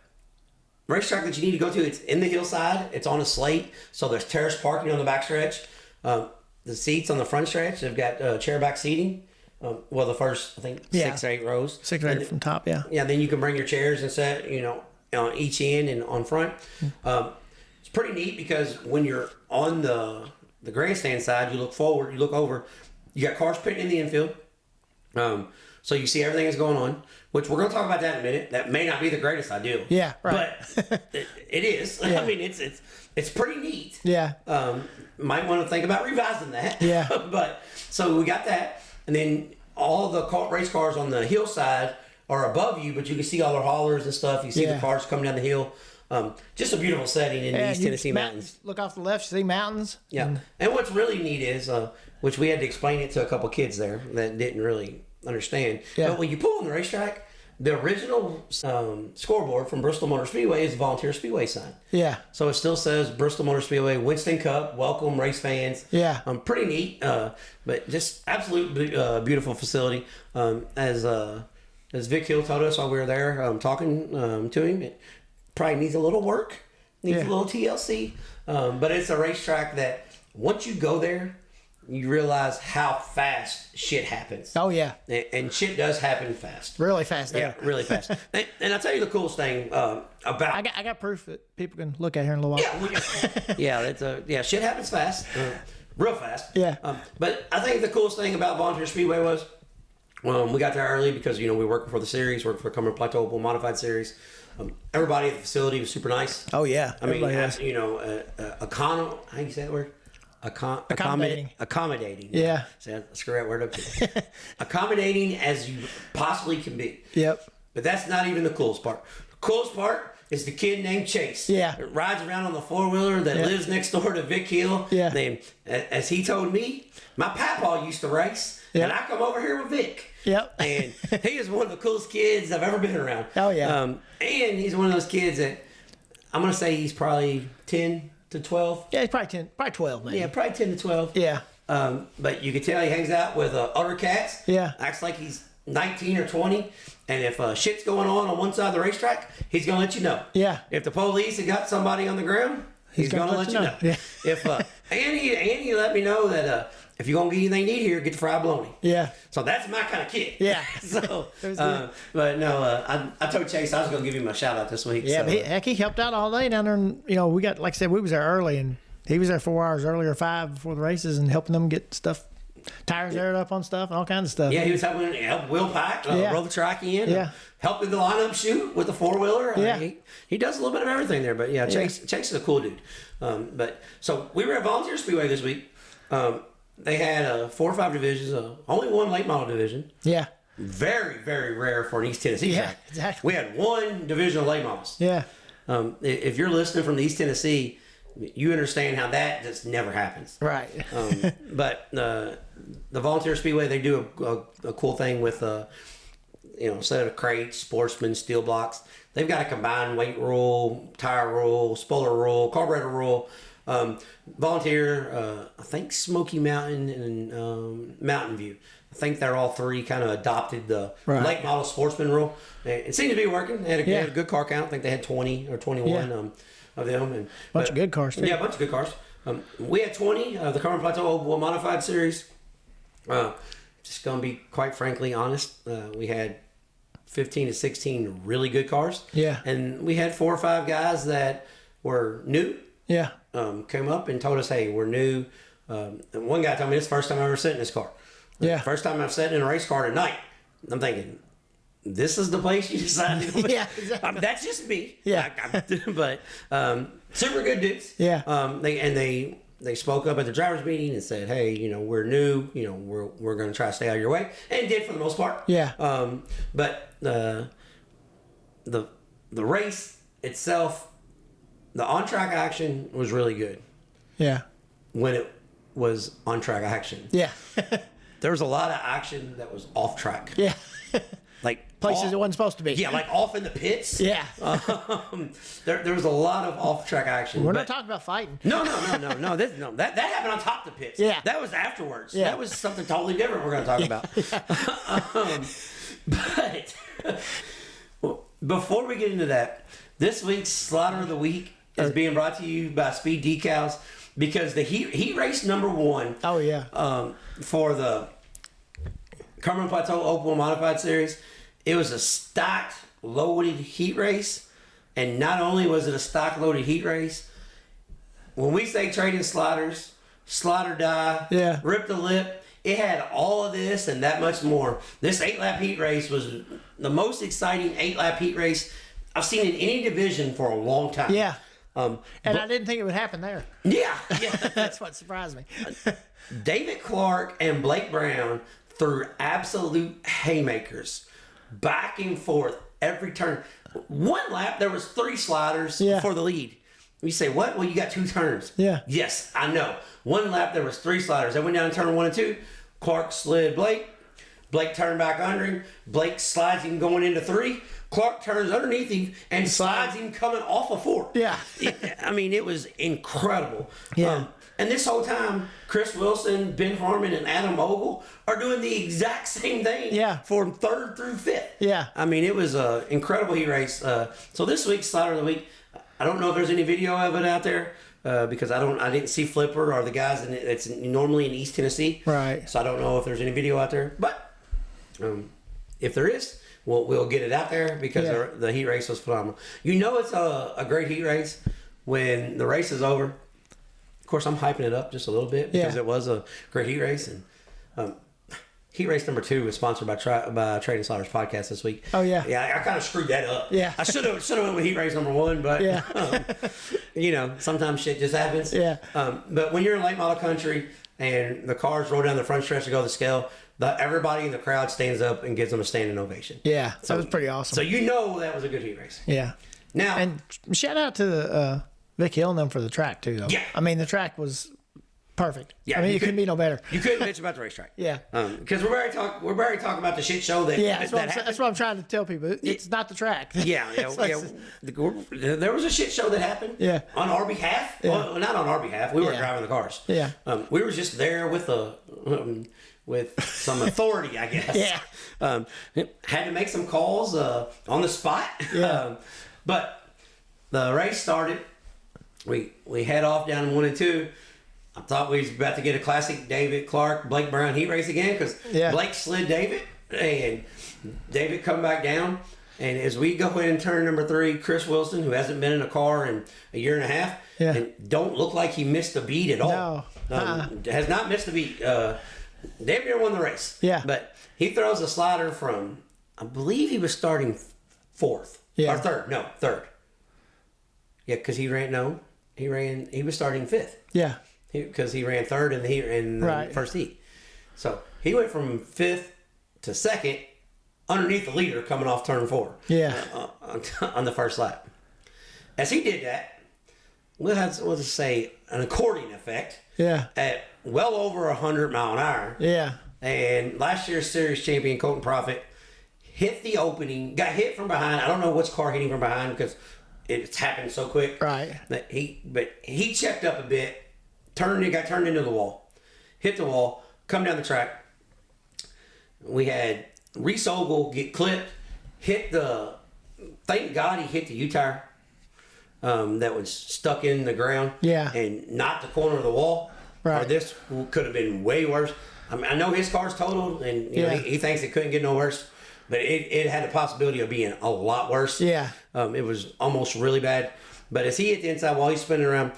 racetrack that you need to go to, it's in the hillside. It's on a slate, so there's terrace parking on the back stretch. The seats on the front stretch, they've got chair back seating. The first I think 6 or 8 rows. 6 or 8 from top. Then you can bring your chairs and set on each end and on front. It's pretty neat because when you're on the grandstand side, you look forward, you look over, you got cars pitting in the infield. So you see everything that's going on, which we're going to talk about that in a minute. That may not be the greatest idea. But it is. I mean, it's pretty neat. Might want to think about revising that. But so we got that. And then all the race cars on the hillside are above you, but you can see all the haulers and stuff. You see the cars coming down the hill. Just a beautiful setting in the East Tennessee mountains. Look off the left, see mountains. And what's really neat is, which we had to explain it to a couple kids there that didn't really understand. But when you pull on the racetrack, the original scoreboard from Bristol Motor Speedway is the Volunteer Speedway sign. So it still says Bristol Motor Speedway, Winston Cup, welcome race fans. Pretty neat, but just absolute beautiful facility. As Vic Hill told us while we were there talking to him, it probably needs a little work. Needs a little TLC. But it's a racetrack that once you go there, you realize how fast shit happens. Oh, yeah. And shit does happen fast. Really fast there. Yeah, really fast. and I'll tell you the coolest thing about... I got proof that people can look at here in a little while. Yeah, shit happens fast. Real fast. Yeah. But I think the coolest thing about Volunteer Speedway was we got there early because, we were working for the series, working for Cumberland Plateau Oval Modified Series. Everybody at the facility was super nice. Oh, yeah. I mean, how do you say that word? Accommodating. Yeah. See, I screw that word up too. Accommodating as you possibly can be. Yep. But that's not even the coolest part. The coolest part is the kid named Chase. Yeah. That rides around on the 4-wheeler that lives next door to Vic Hill. Yeah. As he told me, my papa used to race, and I come over here with Vic. Yep. And he is one of the coolest kids I've ever been around. Oh, yeah. And he's one of those kids that I'm going to say he's probably 10 to 12. Yeah, he's probably 12, maybe. Yeah, probably 10 to 12. Yeah. But you can tell he hangs out with other cats. Yeah. Acts like he's 19 or 20. And if shit's going on one side of the racetrack, he's going to let you know. Yeah. If the police have got somebody on the ground, he's going to let you know. Yeah. If and he let me know that if you're going to get anything to eat here, get the fried bologna. Yeah. So that's my kind of kid. Yeah. So, but no, I told Chase I was going to give him a shout out this week. Yeah, so, but he helped out all day down there. And, we got, like I said, we was there early, and he was there 4 hours earlier, 5 before the races, and helping them get stuff, tires aired up on stuff, and all kinds of stuff. Yeah, he was helping Will Pack, roll the track in. Yeah. Helping the lineup shoot with the 4-wheeler. Yeah. He does a little bit of everything there, but Chase is a cool dude. But so we were at Volunteer Speedway this week. They had 4 or 5 divisions, only one late model division. Yeah. Very, very rare for an East Tennessee track. Exactly. We had one division of late models. Yeah. If you're listening from the East Tennessee, you understand how that just never happens. Right. But the Volunteer Speedway, they do a cool thing with instead of crates, sportsmen, steel blocks, they've got a combined weight rule, tire rule, spoiler rule, carburetor rule. Volunteer, I think Smoky Mountain and Mountain View. I think they're all 3 kind of adopted the late model sportsman rule. It seemed to be working. They had a good car count. I think they had 20 or 21 of them. And bunch of good cars, too. Yeah, a bunch of good cars. We had 20 of the Cumberland Plateau Oval Modified Series. Just going to be quite frankly honest, we had 15 to 16 really good cars. Yeah. And we had 4 or 5 guys that were new. Yeah. Came up and told us, hey, we're new. And one guy told me, this is the first time I ever sat in this car. Yeah. First time I've sat in a race car at night. I'm thinking, this is the place you decided to go. Yeah, exactly. That's just me. Yeah. But super good dudes. Yeah. They spoke up at the driver's meeting and said, hey, we're new. We're going to try to stay out of your way. And did for the most part. Yeah. But the race itself, the on-track action was really good. Yeah. When it was on-track action. Yeah. There was a lot of action that was off-track. Yeah. Like places it wasn't supposed to be. Yeah, like off in the pits. Yeah. There was a lot of off-track action. We're not talking about fighting. No. That happened on top of the pits. Yeah. That was afterwards. Yeah. That was something totally different we're going to talk about. But before we get into that, this week's Slaughter of the Week is being brought to you by Speed Decals because the heat race number 1. Oh, yeah. For the Cumberland Plateau Oval Modified Series, it was a stocked, loaded heat race. And not only was it a stock loaded heat race, when we say trading sliders, slaughter die, rip the lip, it had all of this and that much more. This 8-lap heat race was the most exciting 8-lap heat race I've seen in any division for a long time. Yeah. I didn't think it would happen there. Yeah. That's what surprised me. David Clark and Blake Brown threw absolute haymakers back and forth every turn. One lap, there was 3 sliders for the lead. You say, what? Well, you got 2 turns. Yeah. Yes, I know. One lap, there was 3 sliders. They went down turn 1 and 2. Clark slid Blake. Blake turned back under him. Blake slides him going into 3. Clark turns underneath him and slides him coming off of 4. Yeah. I mean, it was incredible. Yeah. And this whole time, Chris Wilson, Ben Harmon, and Adam Ogle are doing the exact same thing from 3rd through 5th. Yeah. I mean, it was an incredible heat race. So this week's Slaughter of the Week, I don't know if there's any video of it out there because I didn't see Flipper or the guys. It's normally in East Tennessee, right? So I don't know if there's any video out there, but if there is, we'll get it out there because the heat race was phenomenal. You know, it's a great heat race when the race is over. Of course, I'm hyping it up just a little bit because it was a great heat race, and heat race number 2 was sponsored by Trading Sliders Podcast this week. Oh yeah, yeah. I kind of screwed that up. Yeah, I should have went with heat race number 1, but you know, sometimes shit just happens. Yeah. But when you're in late model country and the cars roll down the front stretch to go to the scale, everybody in the crowd stands up and gives them a standing ovation. Yeah, so, that was pretty awesome. So you know that was a good heat race. Yeah. Now, and shout out to the Vic Hill and them for the track too, though. Yeah. I mean, the track was perfect. Yeah. I mean, it couldn't be no better. You couldn't bitch about the racetrack. Yeah. Because we're already talking about the shit show that that's what I'm trying to tell people. It's not the track. Yeah. There was a shit show that happened. Yeah. On our behalf. Yeah. Well, not on our behalf. We weren't driving the cars. Yeah. We were just there with some authority, I guess. Yeah. Had to make some calls on the spot. Yeah. But the race started. We head off down 1 and 2. I thought we was about to get a classic David Clark, Blake Brown heat race again because Blake slid David and David come back down. And as we go in turn number 3, Chris Wilson, who hasn't been in a car in a year and a half, and don't look like he missed a beat at all. No. Has not missed a beat. Damn near won the race. Yeah. But he throws a slider from, I believe he was starting 4th. Yeah. Or 3rd. No, 3rd. Yeah, because he was starting 5th. Yeah. Because he ran 3rd in the first heat. So he went from 5th to 2nd underneath the leader coming off turn 4. Yeah. On the first lap. As he did that, we'll just say an accordion effect. Yeah. At well over 100 mile an hour. Yeah. And last year's series champion, Colton Profit, hit the opening, got hit from behind. I don't know which car hit him from behind because it's happened so quick. Right. But he checked up a bit, got turned into the wall, hit the wall, come down the track. We had Reese Ogle get clipped, thank God he hit the U-tire that was stuck in the ground. Yeah. And not the corner of the wall. Right. Or this could have been way worse. I mean, I know his car's totaled and you know, he thinks it couldn't get no worse. But it had the possibility of being a lot worse. Yeah. It was almost really bad. But as he hit the inside while he's spinning around,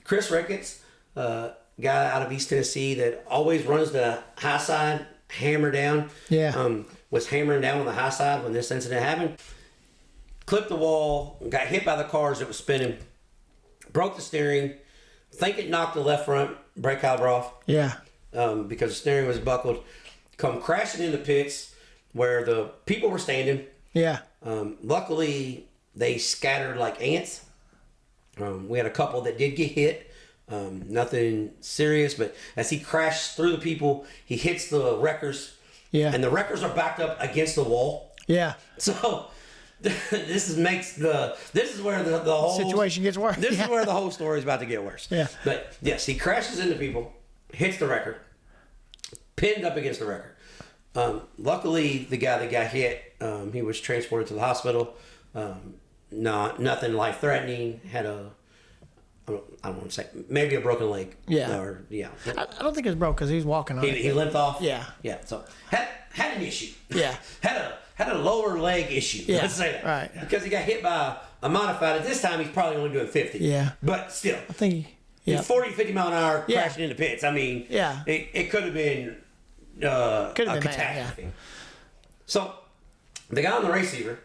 Chris Ricketts, guy out of East Tennessee that always runs the high side, hammer down. Yeah. Was hammering down on the high side when this incident happened. Clipped the wall, got hit by the cars that was spinning, broke the steering. Think it knocked the left front brake caliper off. Yeah. Because the steering was buckled. Come crashing into pits where the people were standing. Yeah. Luckily, they scattered like ants. We had a couple that did get hit. Nothing serious, but as he crashed through the people, he hits the wreckers. Yeah. And the wreckers are backed up against the wall. Yeah. So this is where the whole situation gets worse. This is where the whole story is about to get worse. Yeah. But yes, he crashes into people, hits the wrecker, pinned up against the wrecker. Luckily, the guy that got hit, he was transported to the hospital. Nothing life threatening. Had I don't want to say maybe a broken leg. Yeah. I don't think it's broke because he's walking on it. He limped off. Yeah. Yeah. So had an issue. Yeah. had a lower leg issue. Yeah. Let's say that. Right. Because he got hit by a modified. At this time, he's probably only doing 50. Yeah. But still, I think he's 40, 50 mile an hour Yeah. crashing into pits. I mean, Yeah. it could have been a been catastrophe. bad, yeah. So the guy on the receiver,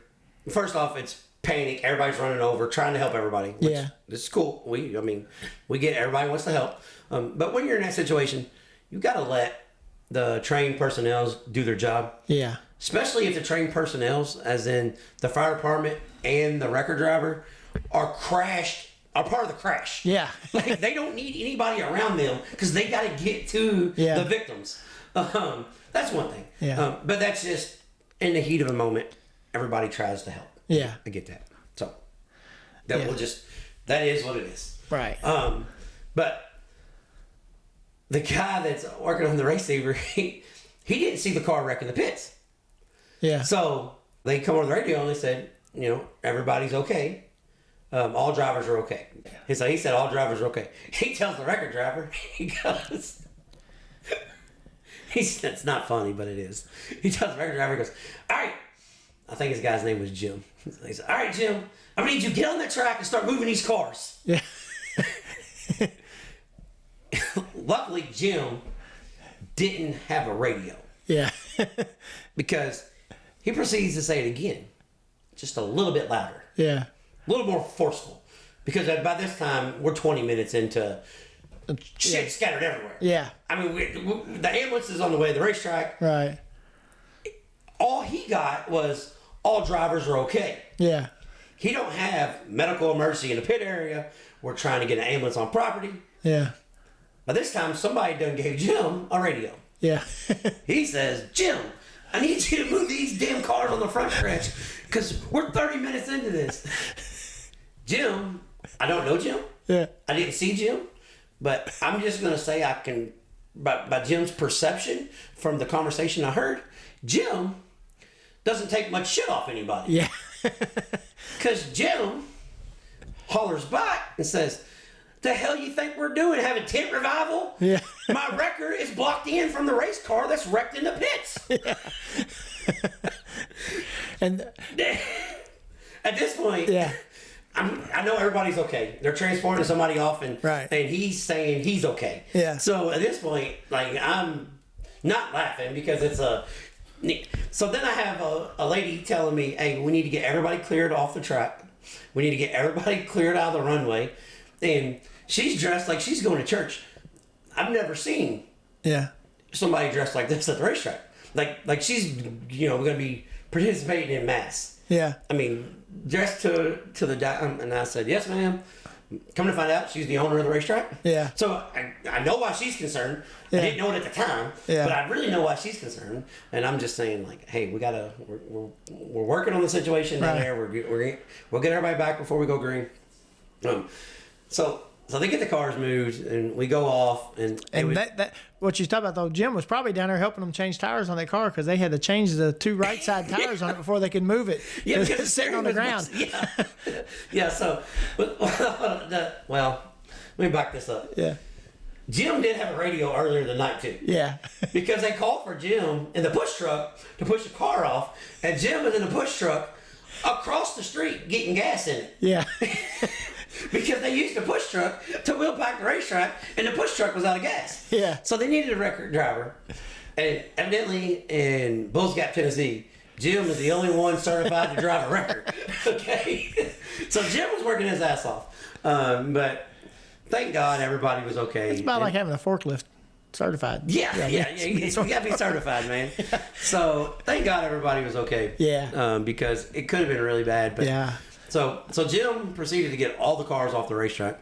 first off, it's panic. Everybody's running over, trying to help everybody. Which, Yeah. This is cool. We get everybody wants to help. But when you're in that situation, you got to let the trained personnel do their job. Yeah. Especially if the trained personnel, as in the fire department and the wrecker driver, are part of the crash. Yeah. Like they don't need anybody around them because they got to get to the victims. That's one thing. Yeah. But that's just in the heat of a moment. Everybody tries to help. Yeah. I get that. So that is what it is. Right. But the guy that's working on the receiver, he didn't see the car wreck in the pits. Yeah. So they come on the radio and they said, everybody's okay. all drivers are okay. He said all drivers are okay. He tells the record driver, he goes, it's not funny, but it is. He tells the record driver, he goes, all right, I think his guy's name was Jim. He said, all right, Jim, I'm going to need you to get on that track and start moving these cars. Yeah. Luckily, Jim didn't have a radio. Yeah. Because he proceeds to say it again, just a little bit louder. Yeah. A little more forceful. Because by this time, we're 20 minutes into shit scattered everywhere. Yeah. I mean, the ambulance is on the way to the racetrack. Right. All he got was all drivers are okay. Yeah. He don't have medical emergency in the pit area. We're trying to get an ambulance on property. Yeah. By this time, somebody done gave Jim a radio. Yeah. He says, Jim, I need you to move these damn cars on the front stretch because we're 30 minutes into this. Jim, I don't know Jim. Yeah. I didn't see Jim, but I'm just going to say I can, by Jim's perception from the conversation I heard, Jim doesn't take much shit off anybody. Yeah. Because Jim hollers back and says, the hell you think we're doing? Having tent revival? Yeah. My wrecker is blocked in from the race car that's wrecked in the pits. Yeah. And at this point, yeah. I know everybody's okay. They're transporting somebody off, and he's saying he's okay. Yeah. So at this point, like, I'm not laughing because it's a. So then I have a lady telling me, "Hey, we need to get everybody cleared off the track. We need to get everybody cleared out of the runway," and she's dressed like she's going to church. I've never seen somebody dressed like this at the racetrack. Like she's going to be participating in mass. Yeah. I mean, dressed to the and I said, yes, ma'am. Come to find out, she's the owner of the racetrack. Yeah. So I know why she's concerned. Yeah. I didn't know it at the time, but I really know why she's concerned. And I'm just saying, like, hey, we're working on the situation down there. We'll get everybody back before we go green. So they get the cars moved, and we go off, and that what you talking about though, Jim was probably down there helping them change tires on their car because they had to change the two right side tires on it before they could move it. Yeah, because it's sitting on the ground. Yeah. So, well, let me back this up. Yeah. Jim did have a radio earlier the night too. Yeah. Because they called for Jim in the push truck to push the car off, and Jim was in the push truck across the street getting gas in it. Yeah. Because they used the push truck to wheel back the racetrack, and the push truck was out of gas. Yeah. So they needed a record driver. And evidently, in Bulls Gap, Tennessee, Jim is the only one certified to drive a record. Okay? So Jim was working his ass off. But thank God everybody was okay. It's about like having a forklift certified. Yeah. You got to be certified, man. So thank God everybody was okay. Yeah. Because it could have been really bad. But yeah. So Jim proceeded to get all the cars off the racetrack,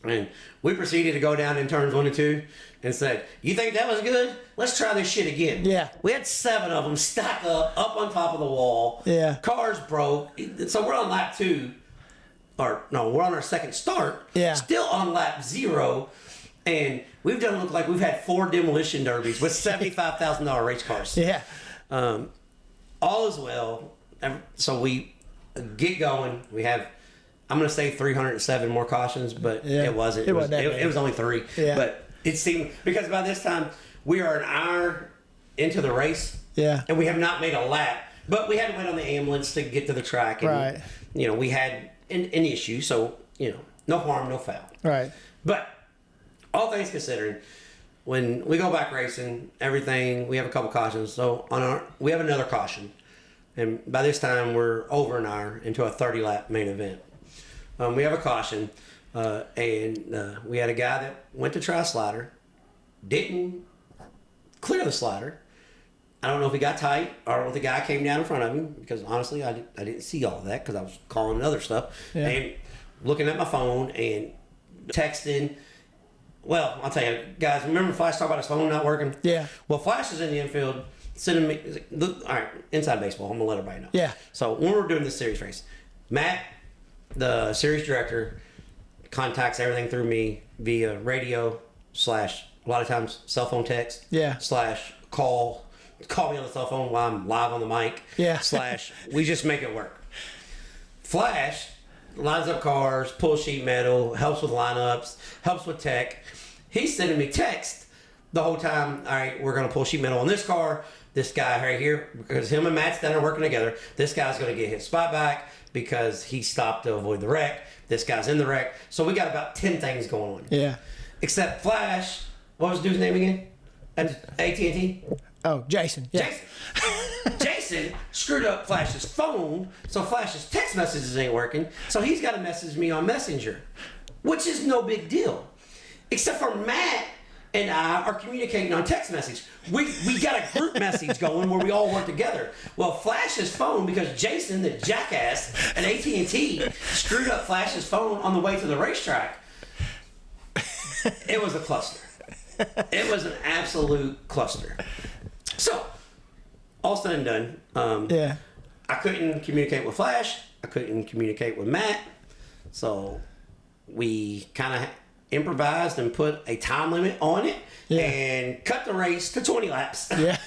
and we proceeded to go down in turns 1 and 2, and said, "You think that was good? Let's try this shit again." Yeah. We had 7 of them stacked up on top of the wall. Yeah. Cars broke. So we're on lap 2, or no, we're on our second start. Yeah. Still on lap 0, and we've done look like we've had 4 demolition derbies with $75,000 race cars. Yeah. All is well. So we get going. We have, I'm going to say 307 more cautions, but it wasn't. It was only 3. Yeah. But it seemed, because by this time we are an hour into the race. Yeah. And we have not made a lap, but we had to wait on the ambulance to get to the track. And, right. We had an issue. So, no harm, no foul. Right. But all things considered, when we go back racing, everything, we have a couple cautions. So we have another caution. And by this time, we're over an hour into a 30-lap main event. We have a caution, and we had a guy that went to try a slider, didn't clear the slider. I don't know if he got tight, or I don't know if the guy came down in front of him, because honestly, I didn't see all of that because I was calling other stuff. Yeah. And looking at my phone and texting. Well, I'll tell you, guys, remember Flash talked about his phone not working? Yeah. Well, Flash is in the infield. Sending me, all right, inside baseball, I'm going to let everybody know. Yeah. So when we're doing this series race, Matt, the series director, contacts everything through me via radio / a lot of times cell phone text. Yeah. / call me on the cell phone while I'm live on the mic. Yeah. / we just make it work. Flash lines up cars, pulls sheet metal, helps with lineups, helps with tech. He's sending me text the whole time. All right, we're going to pull sheet metal on this car. This guy right here, because him and Matt Danner are working together, this guy's going to get his spot back because he stopped to avoid the wreck. This guy's in the wreck. So we got about 10 things going on. Yeah. Except Flash, what was the dude's name again? AT&T? Oh, Jason. Yeah. Jason screwed up Flash's phone, so Flash's text messages ain't working. So he's got to message me on Messenger, which is no big deal. Except for Matt and I are communicating on text message. We got a group message going where we all work together. Well, Flash's phone, because Jason, the jackass at AT&T, screwed up Flash's phone on the way to the racetrack. It was a cluster. It was an absolute cluster. So, all said and done, yeah. I couldn't communicate with Flash. I couldn't communicate with Matt. So, we kind of improvised and put a time limit on it and cut the race to 20 laps. Yeah.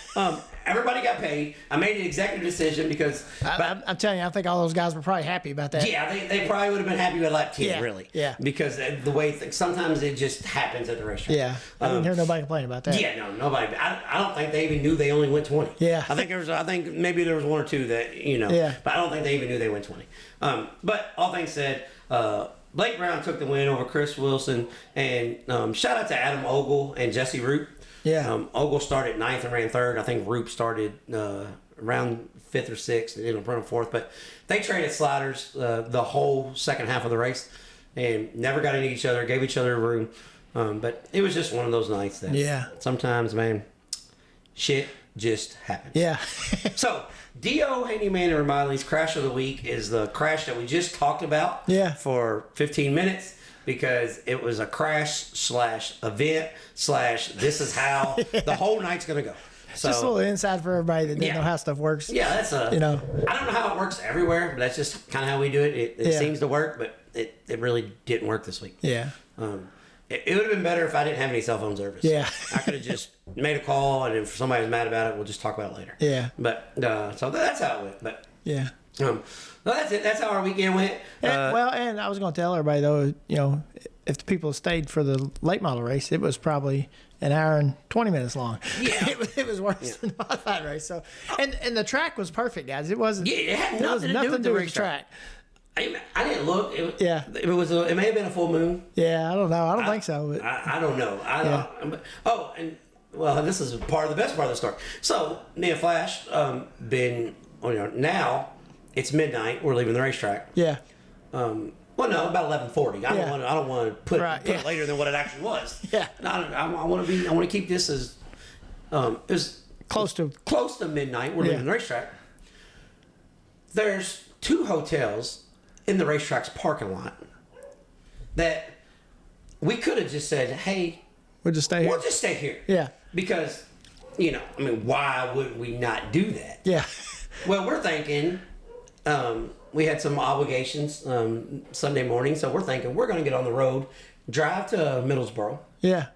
Everybody got paid. I made an executive decision because... I'm telling you, I think all those guys were probably happy about that. Yeah, they probably would have been happy with lap 10, really. Yeah. Because the way... sometimes it just happens at the racetrack. Yeah. I didn't hear nobody complain about that. Yeah, no, nobody. I don't think they even knew they only went 20. Yeah. I think maybe there was one or two that, Yeah. But I don't think they even knew they went 20. But all things said... Blake Brown took the win over Chris Wilson, and shout out to Adam Ogle and Jesse Roop. Yeah. Ogle started 9th and ran 3rd. I think Roop started around 5th or 6th and ended up running 4th. But they traded sliders the whole second half of the race and never got into each other, gave each other room. But it was just one of those nights that sometimes, man, shit just happens. Yeah. So, D.O. Handyman and Remodeling's Crash of the Week is the crash that we just talked about for 15 minutes because it was a crash / event / this is how the whole night's going to go. So, just a little insight for everybody that didn't know how stuff works. Yeah, that's I don't know how it works everywhere, but that's just kind of how we do it. It seems to work, but it really didn't work this week. Yeah. It would have been better if I didn't have any cell phone service. Yeah. I could have just made a call, and if somebody was mad about it, we'll just talk about it later. Yeah. But, so that's how it went. But yeah. Well, that's it. That's how our weekend went. And I was going to tell everybody, though, if the people stayed for the late model race, it was probably an hour and 20 minutes long. Yeah. It was worse than the modified race. So, and the track was perfect, guys. It wasn't. Yeah, it had nothing to do with the track. I didn't look. It may have been a full moon. Yeah, I don't know. I don't think so. But. I don't know. This is the best part of the story. So me and Flash now it's midnight. We're leaving the racetrack. Yeah. Well, no, about 11:40. I don't want to put it later than what it actually was. Yeah. I want to keep this as close to midnight. We're leaving the racetrack. There's 2 hotels in the racetrack's parking lot that we could have just said, hey, we'll just stay here. We'll just stay here. Yeah. Because, why would we not do that? Yeah. Well, we're thinking, we had some obligations Sunday morning, so we're thinking we're going to get on the road, drive to Middlesboro. Yeah.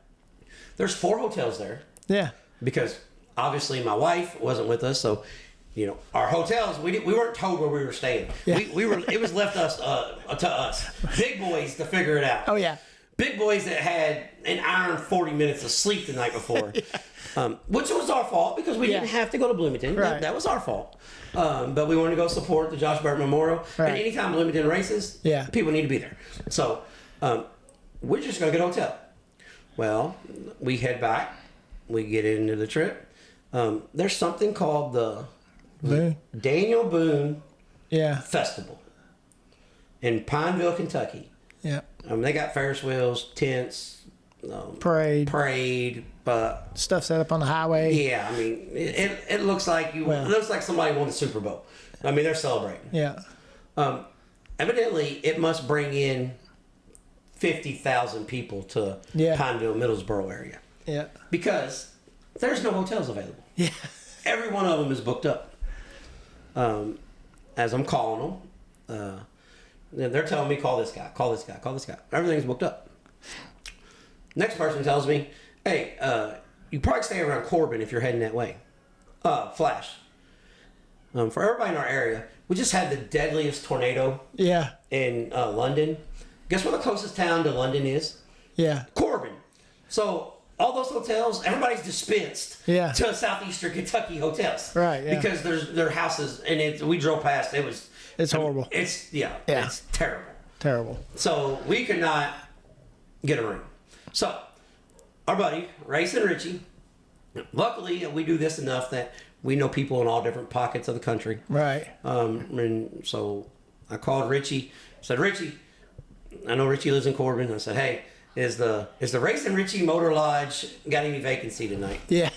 There's 4 hotels there. Yeah. Because obviously my wife wasn't with us, so our hotels, we weren't told where we were staying. Yeah. It was left to us, big boys, to figure it out. Oh yeah, big boys that had an hour and 40 minutes of sleep the night before, which was our fault because we didn't have to go to Bloomington. Right. That was our fault. But we wanted to go support the Josh Burke Memorial. Right. And anytime Bloomington races, people need to be there. So we're just going to get a hotel. Well, we head back. We get into the trip. There's something called the Daniel Boone Festival in Pineville, Kentucky. Yeah. They got Ferris wheels, tents, parade, stuff set up on the highway. Yeah, it looks like it looks like somebody won the Super Bowl. They're celebrating. Yeah. Evidently, it must bring in 50,000 people to Pineville, Middlesboro area. Yeah. Because there's no hotels available. Yeah. Every one of them is booked up. As I'm calling them, they're telling me, call this guy, call this guy, call this guy. Everything's booked up. Next person tells me, hey, you probably stay around Corbin if you're heading that way. Flash. for everybody in our area, we just had the deadliest tornado in London. Guess where the closest town to London is? Yeah. Corbin. So all those hotels, everybody's dispensed to southeastern Kentucky hotels. Right, yeah. Because their houses, and we drove past, it's horrible. It's terrible. Terrible. So we could not get a room. So our buddy, Race and Richie, luckily we do this enough that we know people in all different pockets of the country. Right. And so I called Richie, said, Richie, I know Richie lives in Corbin. I said, hey, is the Race and Richie Motor Lodge got any vacancy tonight? Yeah.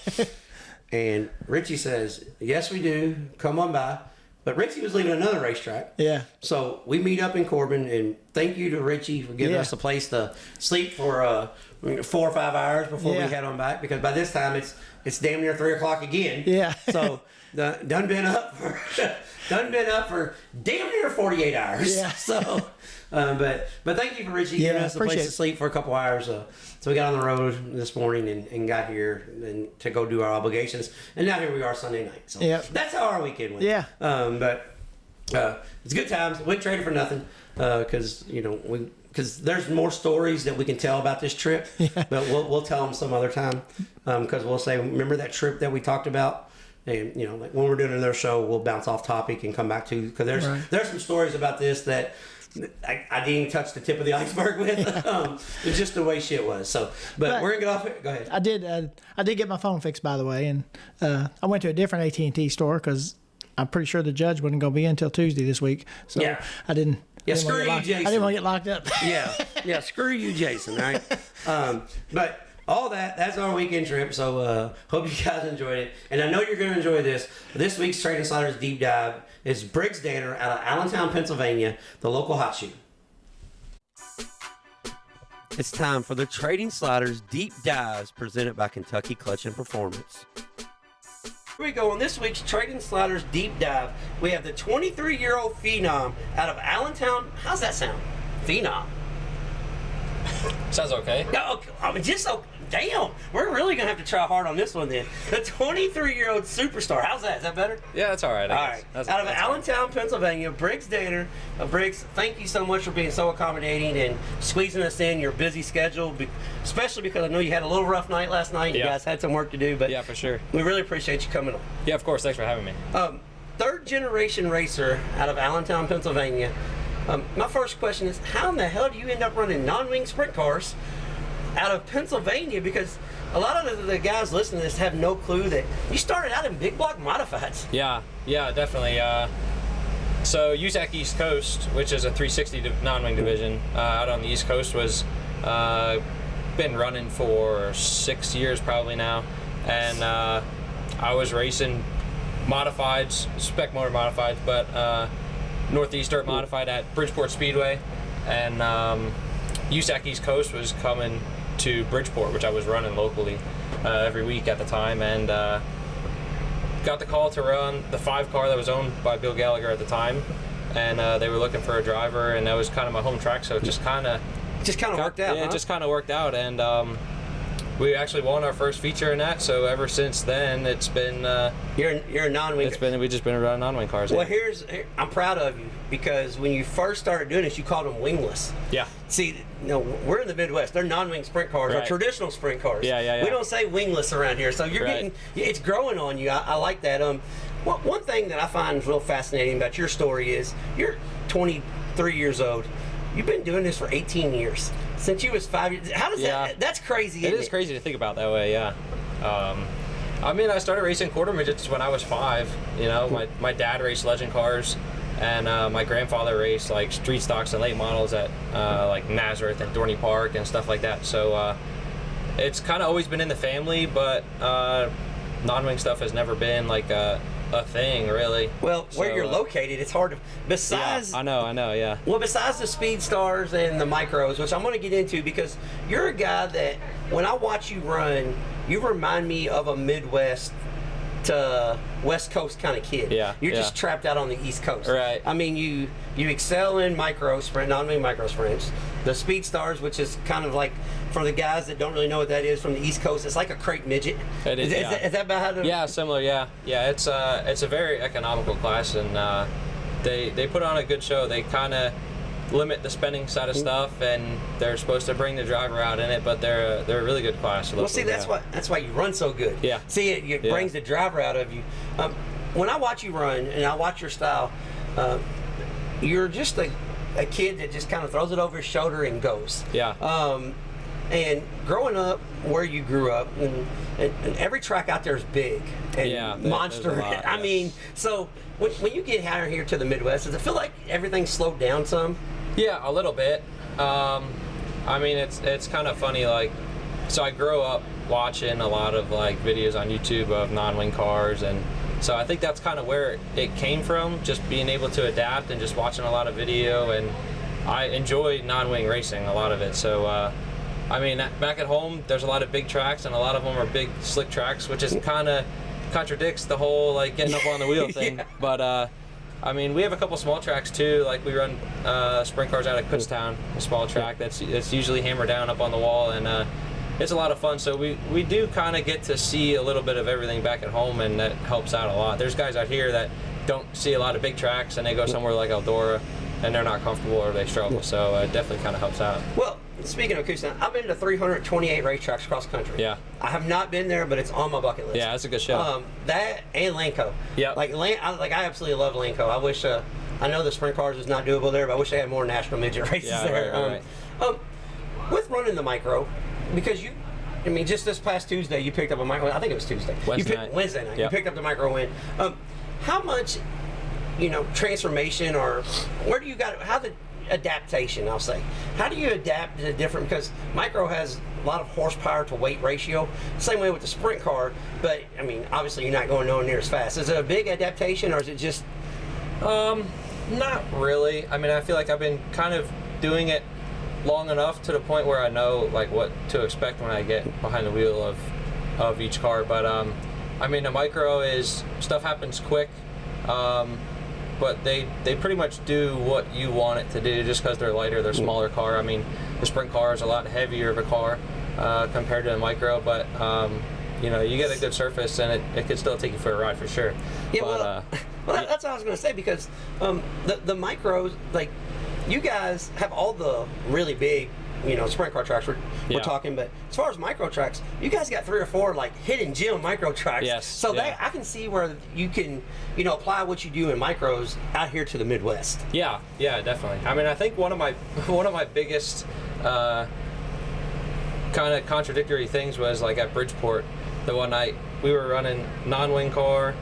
And Richie says, yes, we do. Come on by. But Richie was leaving another racetrack. Yeah. So we meet up in Corbin, and thank you to Richie for giving us a place to sleep for 4 or 5 hours before we head on back, because by this time it's damn near 3 o'clock again. Yeah. So done been up for damn near 48 hours. Yeah. So but thank you for Richie giving us a place to sleep for a couple hours. So we got on the road this morning and got here and to go do our obligations, and now here we are Sunday night. So that's how our weekend went. Yeah. But it's good times. We traded for nothing because there's more stories that we can tell about this trip. Yeah. But we'll tell them some other time because we'll say, remember that trip that we talked about? And like when we're doing another show, we'll bounce off topic and come back to, because there's some stories about this that I didn't even touch the tip of the iceberg with. It's just the way shit was. So, but we're gonna get off it. Go ahead. I did get my phone fixed, by the way, and I went to a different AT&T store because I'm pretty sure the judge wasn't gonna be in until Tuesday this week. So I didn't. Yeah, screw you, Jason. I didn't want to get locked up. Yeah, screw you, Jason. Right. But all that's our weekend trip. So hope you guys enjoyed it, and I know you're gonna enjoy this. This week's Trading Sliders deep dive is Briggs Danner out of Allentown, Pennsylvania, the local hot shoe. It's time for the Trading Sliders deep dives presented by Kentucky Clutch and Performance. Here we go. On this week's Trading Sliders deep dive, we have the 23-year-old Phenom out of Allentown. How's that sound? Phenom. Sounds okay. No, damn. We're really gonna have to try hard on this one then. The 23-year-old superstar. How's that? Is that better? Yeah, that's all right. All right. Out of Allentown, Pennsylvania, Briggs Danner. Briggs, thank you so much for being so accommodating and squeezing us in your busy schedule, especially because I know you had a little rough night last night. You guys had some work to do, but yeah, for sure. We really appreciate you coming on. Yeah, of course. Thanks for having me. Third generation racer out of Allentown, Pennsylvania. My first question is, how in the hell do you end up running non-wing sprint cars out of Pennsylvania? Because a lot of the guys listening to this have no clue that you started out in big block modifieds. Yeah, definitely. So USAC East Coast, which is a 360 non-wing division out on the East Coast, was been running for 6 years probably now, and I was racing modifieds, spec motor modifieds, but Northeast Dirt modified at Bridgeport Speedway, and USAC East Coast was coming to Bridgeport, which I was running locally every week at the time, and got the call to run the 5 car that was owned by Bill Gallagher at the time, and they were looking for a driver, and that was kind of my home track, so it just kind of worked out. Yeah, it just kind of worked out, and we actually won our first feature in that. So ever since then, it's been you're a non-wing. We've just been running non-wing cars. Well, I'm proud of you, because when you first started doing this, you called them wingless. Yeah. See, we're in the Midwest. They're non-wing sprint cars, or traditional sprint cars. Yeah. We don't say wingless around here, so you're getting it's growing on you. I like that. One thing that I find real fascinating about your story is you're 23 years old. You've been doing this for 18 years. Since you was 5 years. How does that? That's crazy. It is crazy to think about that way. Yeah. I mean, I started racing quarter midgets when I was 5. My dad raced legend cars, and my grandfather raced like street stocks and late models at like Nazareth and Dorney Park and stuff like that. So it's kind of always been in the family, but non-wing stuff has never been like a thing, really. Well, where you're located, it's hard to. Besides, I know, yeah. Well, besides the Speed Stars and the Micros, which I'm going to get into, because you're a guy that when I watch you run, you remind me of a Midwest to West Coast kind of kid. Yeah. You're just trapped out on the East Coast. Right. I mean, you excel in micro sprint, non-wing micro sprints. the Speed Stars, which is kind of like, for the guys that don't really know what that is from the East Coast, it's like a crate midget. It is. Is that about how to? Yeah, similar. Yeah. It's a very economical class, and they put on a good show. They kind of limit the spending side of stuff, and they're supposed to bring the driver out in it, but they're a really good class. Well, see, that's why you run so good. Yeah. See, it brings the driver out of you. When I watch you run and I watch your style, you're just a kid that just kind of throws it over his shoulder and goes. Yeah. And growing up where you grew up, and every track out there is big and monster. I mean, so when you get out here to the Midwest, does it feel like everything's slowed down some? Yeah, a little bit. I mean, it's kind of funny. Like, so I grew up watching a lot of like videos on YouTube of non-wing cars, and so I think that's kind of where it came from. Just being able to adapt and just watching a lot of video, and I enjoy non-wing racing, a lot of it. So. I mean, back at home, there's a lot of big tracks, and a lot of them are big, slick tracks, which is kind of contradicts the whole like getting up on the wheel thing. Yeah. But I mean, we have a couple small tracks too. Like we run sprint cars out of Kutztown, a small track that's usually hammered down up on the wall, and it's a lot of fun. So we do kind of get to see a little bit of everything back at home, and that helps out a lot. There's guys out here that don't see a lot of big tracks, and they go somewhere like Eldora, and they're not comfortable or they struggle. So it definitely kind of helps out. Well, speaking of Kutztown, I've been to 328 racetracks across country. Yeah. I have not been there, but it's on my bucket list. Yeah, that's a good show. That and Lanco. Yeah. I absolutely love Lanco. I wish I know the sprint cars is not doable there, but I wish they had more national midget races there. Right. With running the micro, because just this past Tuesday you picked up a micro. I think it was Tuesday. Wednesday night. Yep. You picked up the micro win. How much, transformation, or where do you how the adaptation, I'll say. How do you adapt to different, because micro has a lot of horsepower to weight ratio, same way with the sprint car, but I mean, obviously you're not going nowhere near as fast. Is it a big adaptation, or is it just? Not really. I mean, I feel like I've been kind of doing it long enough to the point where I know like what to expect when I get behind the wheel of each car, but I mean, the micro is, stuff happens quick, but they pretty much do what you want it to do just because they're lighter, they're smaller car. I mean, the sprint car is a lot heavier of a car compared to the micro, but you get a good surface and it could still take you for a ride for sure. Yeah, but, that's what I was going to say, because the micros, like, you guys have all the really big, sprint car tracks we're talking, but as far as micro tracks, you guys got 3 or 4 like hidden gem micro tracks. Yes. So I can see where you can, apply what you do in micros out here to the Midwest. Yeah, definitely. I mean, I think one of my biggest kind of contradictory things was like at Bridgeport, the one night we were running non-wing car,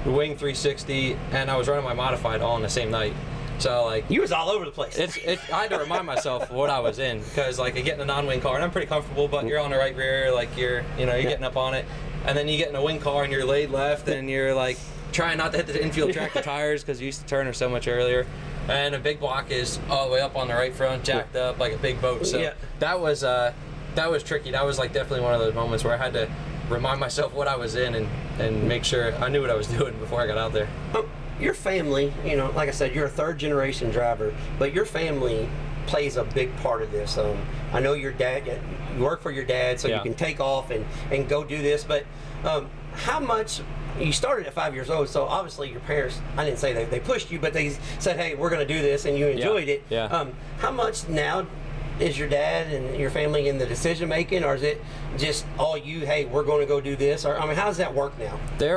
wing 360, and I was running my modified all in the same night. So like, you was all over the place. I had to remind myself what I was in, because like I get in a non-wing car and I'm pretty comfortable, but you're on the right rear, like you're getting up on it, and then you get in a wing car and you're laid left and you're like trying not to hit the infield tractor tires because you used to turn her so much earlier, and a big block is all the way up on the right front, jacked up like a big boat. So that was tricky. That was like definitely one of those moments where I had to remind myself what I was in and make sure I knew what I was doing before I got out there. Your family, like I said, you're a third generation driver, but your family plays a big part of this. I know your dad, you work for your dad, so you can take off and go do this, but how much, you started at 5 years old, so obviously your parents, I didn't say they pushed you, but they said, hey, we're going to do this, and you enjoyed it. Yeah. How much now is your dad and your family in the decision making, or is it just all you, hey, we're going to go do this? Or, I mean, how does that work now? They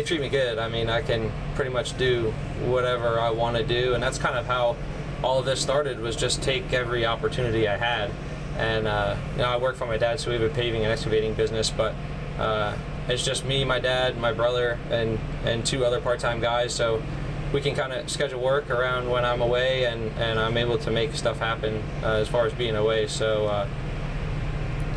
treat me good. I mean, I can pretty much do whatever I want to do, and that's kind of how all of this started, was just take every opportunity I had. And I work for my dad, so we have a paving and excavating business, but it's just me, my dad, my brother, and 2 other part-time guys, so we can kind of schedule work around when I'm away, and I'm able to make stuff happen as far as being away. So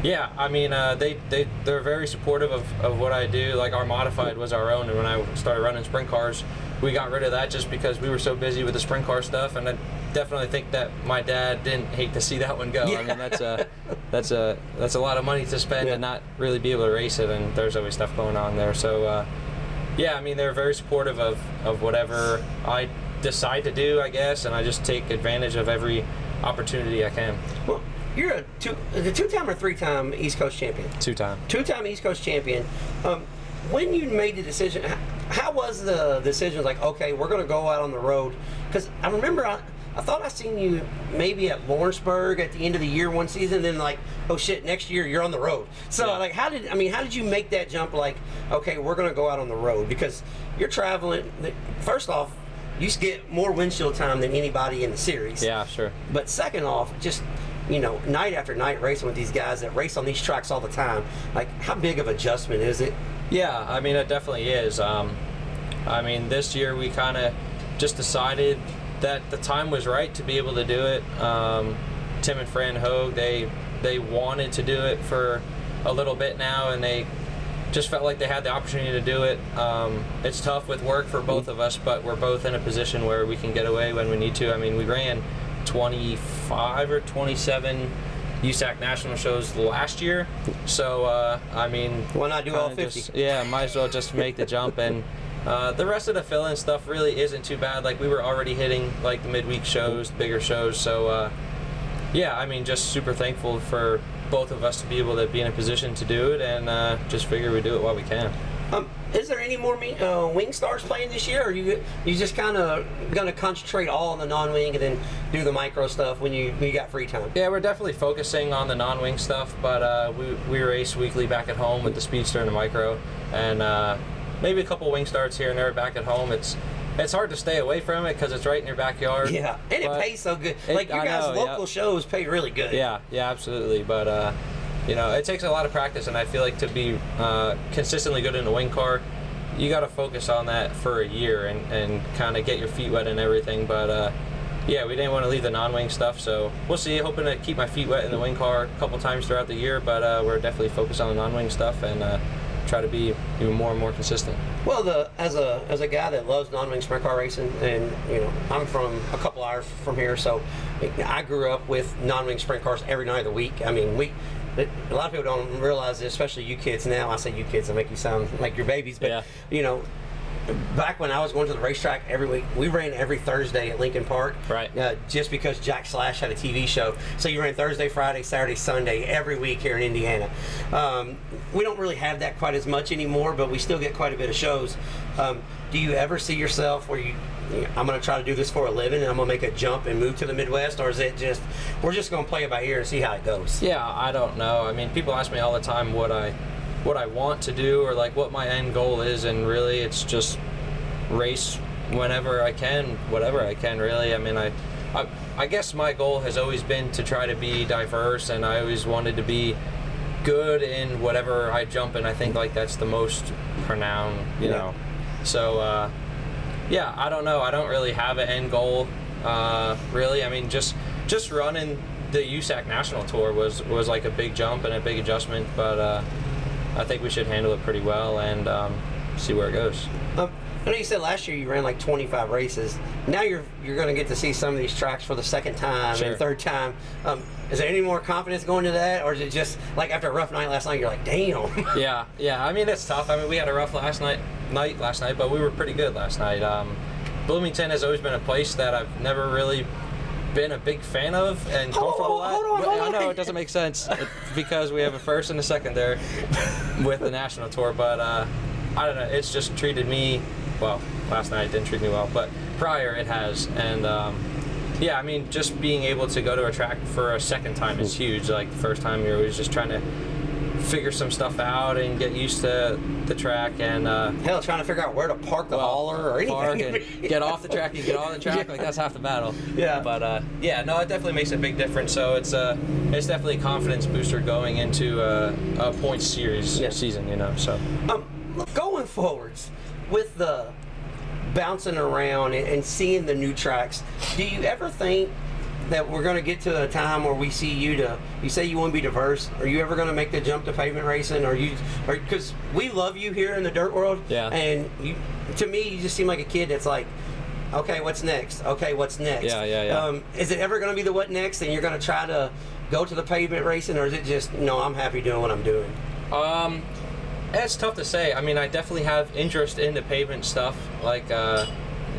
yeah, I mean, they're very supportive of what I do. Like, our modified was our own, and when I started running sprint cars, we got rid of that just because we were so busy with the sprint car stuff, and I definitely think that my dad didn't hate to see that one go. Yeah. I mean, that's a lot of money to spend and not really be able to race it, and there's always stuff going on there. So yeah, I mean, they're very supportive of whatever I decide to do, I guess, and I just take advantage of every opportunity I can. Well, you're a two-time or three-time East Coast champion? Two-time. Two-time East Coast champion. When you made the decision, how was the decision? Like, okay, we're going to go out on the road? Because I remember I thought I seen you maybe at Lawrenceburg at the end of the year one season, then like, oh shit, next year you're on the road. So like, how did you make that jump? Like, okay, we're going to go out on the road because you're traveling. First off, you get more windshield time than anybody in the series. Yeah, sure. But second off, just, you know, night after night racing with these guys that race on these tracks all the time, like, how big of adjustment is it? Yeah, I mean, it definitely is. I mean, this year we kind of just decided that the time was right to be able to do it. Tim and Fran Hogue, they wanted to do it for a little bit now, and they just felt like they had the opportunity to do it. It's tough with work for both of us, but we're both in a position where we can get away when we need to. I mean, we ran 25 or 27 USAC national shows last year, so I mean, why not do all 50? Might as well just make the jump. And the rest of the fill-in stuff really isn't too bad. Like, we were already hitting like the midweek shows, bigger shows, so yeah, I mean, just super thankful for both of us to be able to be in a position to do it, and just figure we do it while we can. Is there any more wing stars playing this year, or you just kind of going to concentrate all on the non-wing and then do the micro stuff when you got free time? Yeah, we're definitely focusing on the non-wing stuff, but we race weekly back at home with the Speedster and the micro, and maybe a couple wing starts here and there back at home. It's hard to stay away from it because it's right in your backyard. Yeah, and it pays so good. Like, your guys' local shows pay really good. Yeah, absolutely. But you know, it takes a lot of practice, and I feel like to be consistently good in a wing car, you got to focus on that for a year and kind of get your feet wet and everything. But yeah, we didn't want to leave the non-wing stuff, so we'll see. Hoping to keep my feet wet in the wing car a couple times throughout the year, but we're definitely focused on the non-wing stuff and try to be even more and more consistent. Well, as a guy that loves non-wing sprint car racing, and you know, I'm from a couple hours from here, so I grew up with non-wing sprint cars every night of the week. I mean, a lot of people don't realize this, especially you kids now. I say you kids, I make you sound like your babies, but you know, back when I was going to the racetrack every week, we ran every Thursday at Lincoln Park. Right. Just because Jack Slash had a TV show. So you ran Thursday, Friday, Saturday, Sunday every week here in Indiana. We don't really have that quite as much anymore, but we still get quite a bit of shows. Do you ever see yourself where I'm going to try to do this for a living and I'm going to make a jump and move to the Midwest, or is it just, we're just going to play it by ear and see how it goes? Yeah, I don't know. I mean, people ask me all the time what I want to do, or like what my end goal is, and really it's just race whenever I can, whatever I can, really. I mean, I guess my goal has always been to try to be diverse, and I always wanted to be good in whatever I jump in. I think like that's the most renowned, you know. So yeah, I don't know. I don't really have an end goal, really. I mean, just running the USAC National Tour was like a big jump and a big adjustment, but I think we should handle it pretty well and see where it goes. I know you said last year you ran like 25 races. Now you're going to get to see some of these tracks for the second time and third time. Is there any more confidence going to that, or is it just like after a rough night last night, you're like, damn? Yeah. I mean, it's tough. I mean, we had a rough last night, but we were pretty good last night. Bloomington has always been a place that I've never really been a big fan of and comfortable at. Hold on. I know it doesn't make sense because we have a first and a second there with the national tour, but I don't know. It's just treated me well. Last night it didn't treat me well, but prior it has, and yeah, I mean, just being able to go to a track for a second time is huge. Like the first time you're always just trying to figure some stuff out and get used to the track, and hell, trying to figure out where to park the hauler or anything. Park and get off the track and get on the track, like that's half the battle. Yeah. But yeah, no, it definitely makes a big difference. So it's definitely a confidence booster going into a points series season, you know. So going forwards with the bouncing around and seeing the new tracks, do you ever think that we're going to get to a time where we see you say you want to be diverse? Are you ever going to make the jump to pavement racing? Or because we love you here in the dirt world, and to me you just seem like a kid that's like, okay, what's next? Yeah. Is it ever going to be the what next, and you're going to try to go to the pavement racing, or is it just, no, I'm happy doing what I'm doing? It's tough to say. I mean, I definitely have interest in the pavement stuff. Like,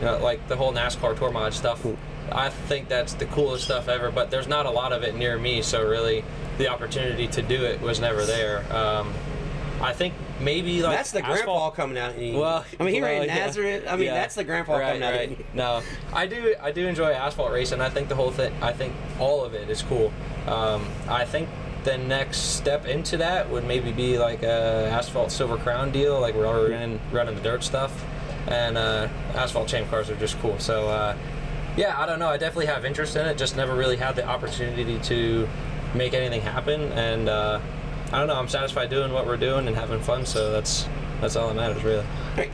like the whole NASCAR Tour Mod stuff. I think that's the coolest stuff ever, but there's not a lot of it near me, so really the opportunity to do it was never there. I think maybe like that's the grandpa coming out. Well, I mean, here in Nazareth, I mean, that's the grandpa coming out. Right. No, I do enjoy asphalt racing. I think the whole thing, I think all of it is cool. I think the next step into that would maybe be like a asphalt Silver Crown deal, like we're already running the dirt stuff, and asphalt champ cars are just cool. So yeah, I don't know. I definitely have interest in it. Just never really had the opportunity to make anything happen, and I don't know. I'm satisfied doing what we're doing and having fun. So that's all that matters, really. Hey,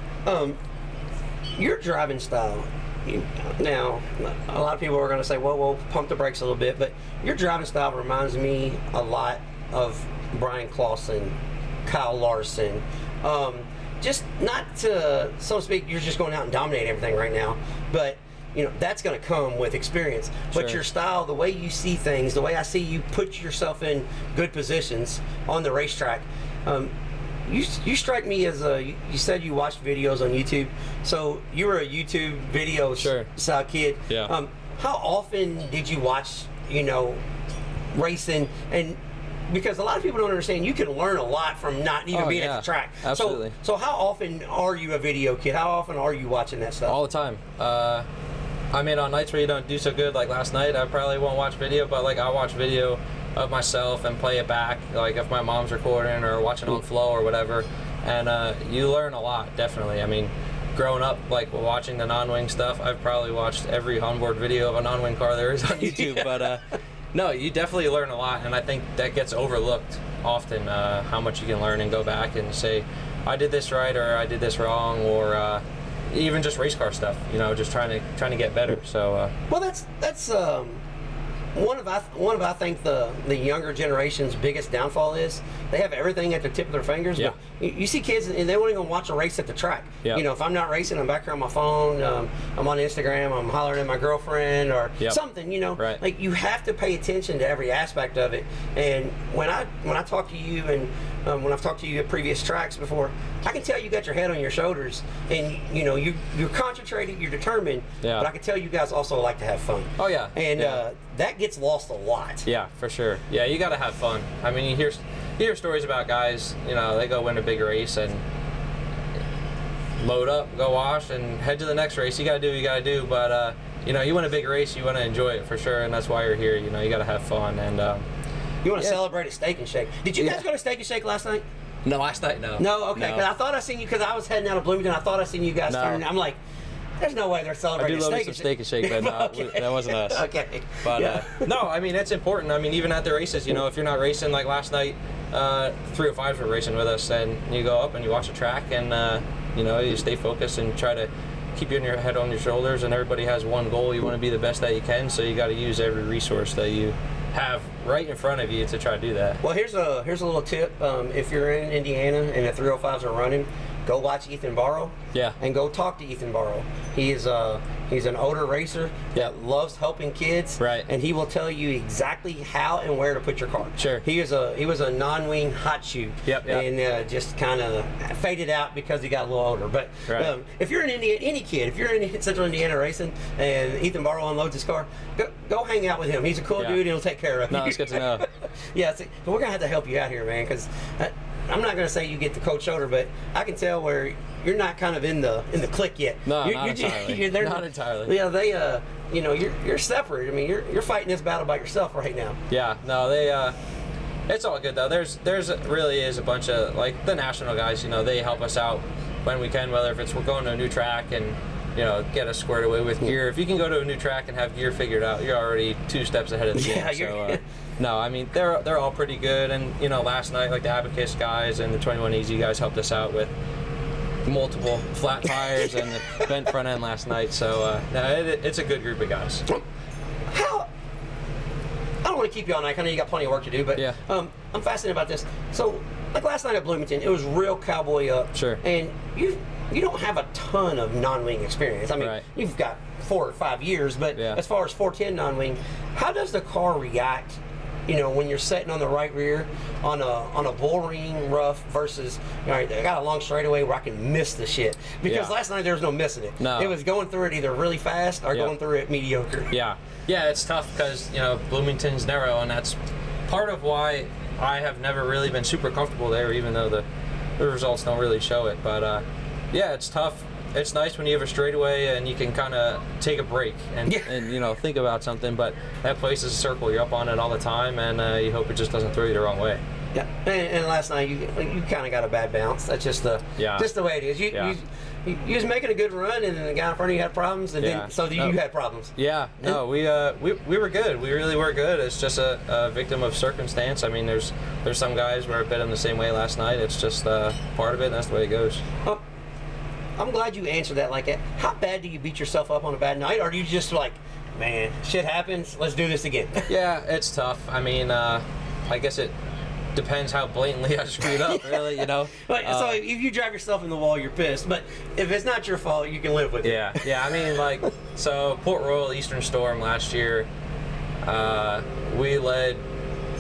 your driving style. Now, a lot of people are going to say, well, we'll pump the brakes a little bit, but your driving style reminds me a lot of Brian Clausen, Kyle Larson. Just not to, so to speak, you're just going out and dominate everything right now, but that's going to come with experience. But your style, the way you see things, the way I see you put yourself in good positions on the racetrack, you strike me as you said you watched videos on YouTube, so you were a YouTube video style kid. Yeah. How often did you watch racing? And because a lot of people don't understand, you can learn a lot from not even being at the track. Absolutely. So how often are you a video kid? How often are you watching that stuff? All the time. I mean, on nights where you don't do so good, like last night, I probably won't watch video, but like I watch video of myself and play it back, like if my mom's recording or watching on Flow or whatever, and you learn a lot, definitely. I mean, growing up, like watching the non-wing stuff, I've probably watched every onboard video of a non-wing car there is on YouTube, but no, you definitely learn a lot, and I think that gets overlooked often, how much you can learn and go back and say, I did this right or I did this wrong, or even just race car stuff, just trying to get better. So well, that's one of I think the younger generation's biggest downfall is they have everything at the tip of their fingers. Yeah. But you see kids and they won't even watch a race at the track. Yeah. If I'm not racing, I'm back here on my phone. I'm on Instagram. I'm hollering at my girlfriend or something. Right. Like you have to pay attention to every aspect of it. And when I talk to you and when I've talked to you at previous tracks before, I can tell you got your head on your shoulders and you're concentrated, you're determined. Yeah. But I can tell you guys also like to have fun. Oh yeah. And that gets lost a lot. Yeah, for sure. Yeah, you got to have fun. I mean, you hear stories about guys, they go win a big race and load up, go wash, and head to the next race. You got to do what you got to do, but you win a big race, you want to enjoy it for sure, and that's why you're here. You got to have fun, and you want to celebrate at Steak and Shake. Did you guys go to Steak and Shake last night? No, last night no. No, okay. Because I thought I seen you because I was heading out of Bloomington. I thought I seen you guys turning. I'm like, there's no way they're celebrating. I do love some Steak and Shake, but no, that wasn't us. Okay. But no, I mean it's important. I mean even at the races, if you're not racing like last night, 305s were racing with us, and you go up and you watch the track, and you stay focused and try to keep your head on your shoulders. And everybody has one goal. You want to be the best that you can, so you got to use every resource that you have right in front of you to try to do that. Well, here's a little tip. If you're in Indiana and the 305s are running, go watch Ethan Barrow. Yeah. And go talk to Ethan Barrow. He's an older racer that loves helping kids. Right. And he will tell you exactly how and where to put your car. Sure. He was a non-wing hot shoe. Yep. And just kind of faded out because he got a little older. But if you're in Indiana, any kid, if you're in Central Indiana racing and Ethan Barrow unloads his car, go hang out with him. He's a cool dude and he'll take care of you. No, it's good to know. Yeah. But we're gonna have to help you out here, man, because I'm not going to say you get the coach shoulder, but I can tell where you're not kind of in the clique yet. No, not entirely. Not entirely. Yeah, they you're separate. I mean, you're fighting this battle by yourself right now. Yeah, no, it's all good though. There's really is a bunch of like the national guys. They help us out when we can, whether if it's we're going to a new track and get us squared away with gear. If you can go to a new track and have gear figured out, you're already 2 steps ahead of the game. So, no, I mean they're all pretty good. And last night, like the Abacus guys and the 21 Easy guys helped us out with multiple flat tires and the bent front end last night. So it's a good group of guys. I don't want to keep you all night. I know you got plenty of work to do, but I'm fascinated about this. So, like last night at Bloomington, it was real cowboy up. Sure. And you don't have a ton of non-wing experience. I mean, you've got 4 or 5 years, but as far as 410 non-wing, how does the car react you know, when you're setting on the right rear on a bull ring rough versus, you know, I got a long straightaway where I can miss the shit. Because last night there was no missing it. No. It was going through it either really fast or going through it mediocre. Yeah, it's tough because, you know, Bloomington's narrow, and that's part of why I have never really been super comfortable there, even though the results don't really show it. But yeah, it's tough. It's nice when you have a straightaway and you can kind of take a break and you know, think about something. But that place is a circle. You're up on it all the time, and you hope it just doesn't throw you the wrong way. Yeah, and last night you kind of got a bad bounce. That's just the way it is. You was making a good run, and then the guy in front of you had problems, and then you had problems. Yeah, no, we were good. We really were good. It's just a victim of circumstance. I mean, there's some guys where I bit them the same way last night. It's just part of it, and that's the way it goes. I'm glad you answered that like that. How bad do you beat yourself up on a bad night, or do you just like, man, shit happens, let's do this again? Yeah, it's tough. I mean, I guess it depends how blatantly I screwed up, really, you know? So if you drive yourself in the wall, you're pissed, but if it's not your fault, you can live with it. Yeah, I mean, like, so Port Royal Eastern Storm last year, we led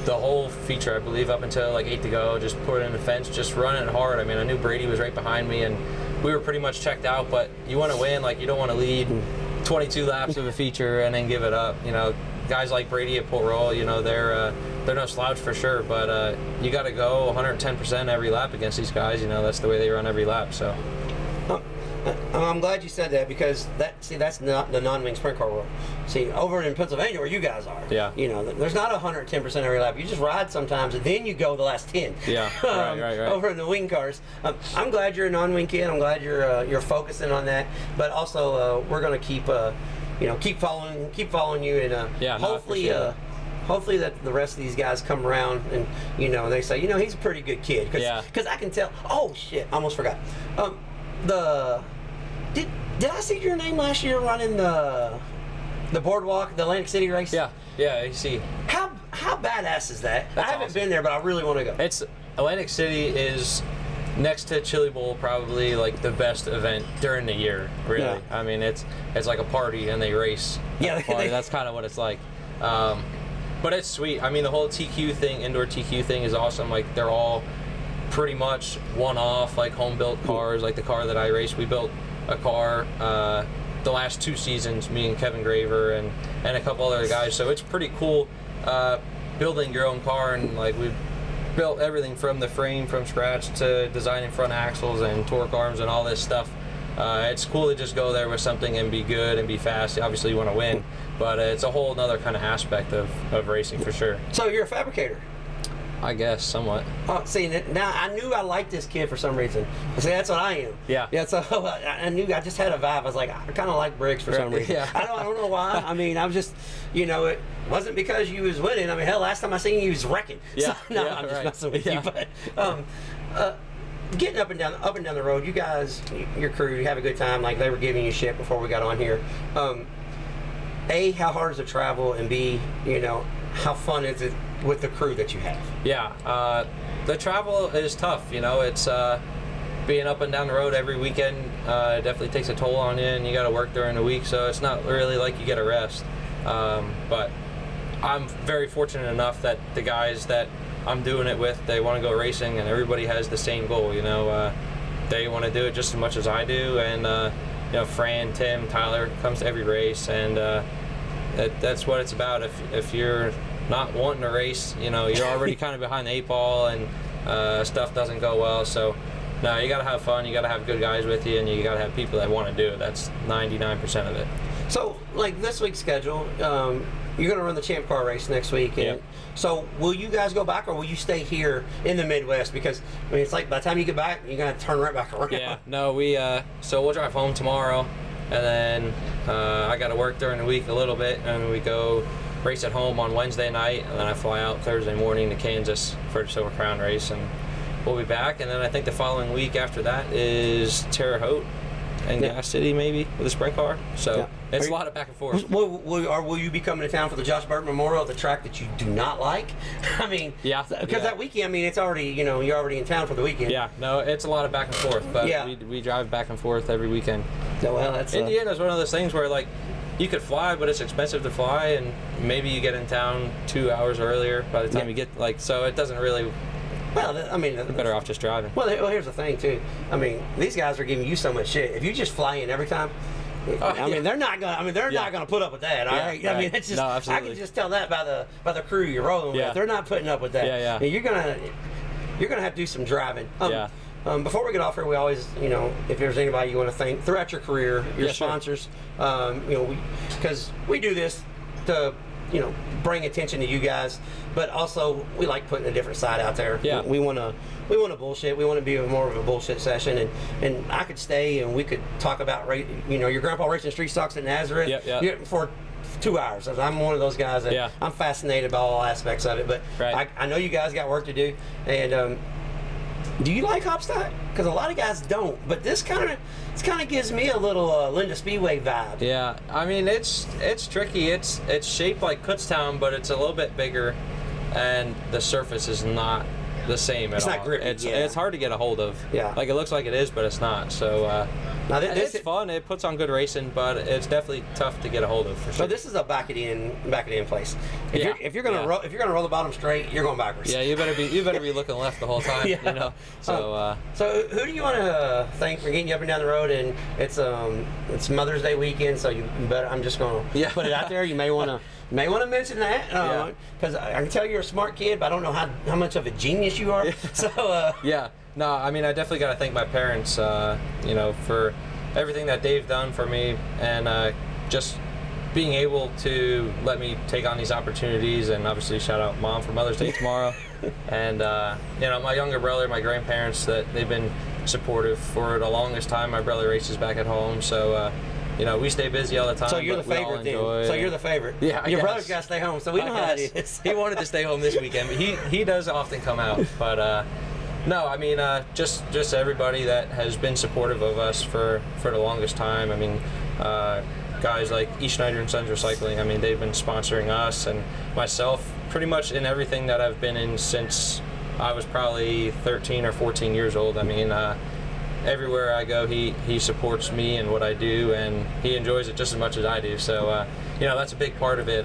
the whole feature, I believe, up until like 8 to go, just put it in the fence, just running hard. I mean, I knew Brady was right behind me, and we were pretty much checked out, but you want to win, like, you don't want to lead 22 laps of a feature and then give it up. You know, guys like Brady at Port Royal, you know, they're no slouch for sure, but you got to go 110% every lap against these guys. You know, that's the way they run every lap. So I'm glad you said that, because that's not the non-wing sprint car rule. See, over in Pennsylvania where you guys are, you know, there's not 110% every lap. You just ride sometimes, and then you go the last 10. Yeah, right. Over in the wing cars, I'm glad you're a non-wing kid. I'm glad you're focusing on that. But also, we're gonna keep following you, and hopefully that the rest of these guys come around and, you know, they say, you know, he's a pretty good kid. Because I can tell. Oh shit, I almost forgot. Did I see your name last year running the boardwalk, the Atlantic City race? Yeah, you see. How badass is that? That's I haven't awesome. been there, but I really want to go. It's Atlantic City is next to Chili Bowl probably like the best event during the year. Really, Yeah. I mean it's like a party and they race. Yeah, That's kind of what it's like. But it's sweet. I mean, the whole TQ thing, indoor TQ thing, is awesome. Like, they're all pretty much one-off, like home-built cars. Like the car that I raced, we built a car the last 2 seasons, me and Kevin Graver and a couple other guys. So it's pretty cool building your own car, and like we built everything from the frame from scratch to designing front axles and torque arms and all this stuff. It's cool to just go there with something and be good and be fast. Obviously you want to win, but it's a whole other kind of aspect of racing for sure. So you're a fabricator? I guess, somewhat. Oh, see, now I knew I liked this kid for some reason. See, that's what I am. Yeah. So I knew, I just had a vibe. I was like, I kind of like Briggs for some reason. Yeah. I don't know why. I mean, I was just, you know, it wasn't because you was winning. I mean, hell, last time I seen you, was wrecking. Yeah. So, no, I'm just messing with you. But getting up and down the road, you guys, your crew, you have a good time. Like, they were giving you shit before we got on here. A, how hard is it to travel? And B, you know, how fun is it with the crew that you have? Yeah, the travel is tough. You know, it's being up and down the road every weekend. It definitely takes a toll on you, and you got to work during the week, so it's not really like you get a rest. But I'm very fortunate enough that the guys that I'm doing it with, they want to go racing, and everybody has the same goal. You know, they want to do it just as much as I do, and you know, Fran, Tim, Tyler comes to every race, and that's what it's about. If you're not wanting to race, you know, you're already kind of behind the 8 ball, and stuff doesn't go well. So, no, you got to have fun. You got to have good guys with you, and you got to have people that want to do it. That's 99% of it. So, like this week's schedule, you're going to run the Champ Car race next week. And so, will you guys go back, or will you stay here in the Midwest? Because, I mean, it's like by the time you get back, you're going to turn right back around. Yeah, no, so we'll drive home tomorrow, and then I got to work during the week a little bit, and we go race at home on Wednesday night, and then I fly out Thursday morning to Kansas for the Silver Crown race, and we'll be back. And then I think the following week after that is Terre Haute and Gas City, maybe, with a sprint car. So it's a lot of back and forth. Will you be coming to town for the Josh Burton Memorial, the track that you do not like? I mean, because that weekend, I mean, it's already, you know, you're already in town for the weekend. Yeah, no, it's a lot of back and forth, but we drive back and forth every weekend. So, well, that's Indiana's one of those things where, like, you could fly, but it's expensive to fly, and maybe you get in town 2 hours earlier by the time you get, like, so it doesn't really. Well, I mean, you're better off just driving. Well, here's the thing too. I mean, these guys are giving you so much shit. If you just fly in every time, I mean, they're not gonna. I mean, they're not gonna put up with that. All right. I mean, it's just. I can just tell that by the crew you're rolling with. They're not putting up with that. Yeah. And you're gonna have to do some driving. Before we get off here, we always, if there's anybody you want to thank throughout your career, your sponsors, because we do this to, bring attention to you guys, but also we like putting a different side out there. Yeah. We want to bullshit. We want to be more of a bullshit session, and I could stay and we could talk about, your grandpa racing street stocks at Nazareth for 2 hours. I'm one of those guys that I'm fascinated by all aspects of it, but I know you guys got work to do, and do you like hopstock? Because a lot of guys don't, but this kind of gives me a little Linda Speedway vibe. Yeah, I mean it's tricky. It's shaped like Kutztown, but it's a little bit bigger, and the surface is not the same at all. It's not grippy. It's hard to get a hold of. Yeah, like it looks like it is, but it's not. So it's fun. It puts on good racing, but it's definitely tough to get a hold of for sure. So this is a back it in place. If you're gonna roll the bottom straight, you're going backwards. Yeah, you better be looking left the whole time. So so who do you want to thank for getting you up and down the road? And it's Mother's Day weekend, so you better. I'm just gonna put it out there. You may want to mention that because I can tell you're a smart kid, but I don't know how much of a genius you are. So no, I mean, I definitely got to thank my parents, for everything that they've done for me, and just being able to let me take on these opportunities, and obviously shout out Mom for Mother's Day tomorrow, and my younger brother, my grandparents, that they've been supportive for the longest time. My brother races back at home, so we stay busy all the time. So you're the favorite then. So you're the favorite. Yeah, your brother's got to stay home, so we know how it is. He wanted to stay home this weekend, but he does often come out, but. No, I mean, just everybody that has been supportive of us for the longest time. I mean, guys like E. Schneider and Sons Recycling, I mean, they've been sponsoring us and myself pretty much in everything that I've been in since I was probably 13 or 14 years old. I mean, everywhere I go, he supports me and what I do, and he enjoys it just as much as I do. So, that's a big part of it.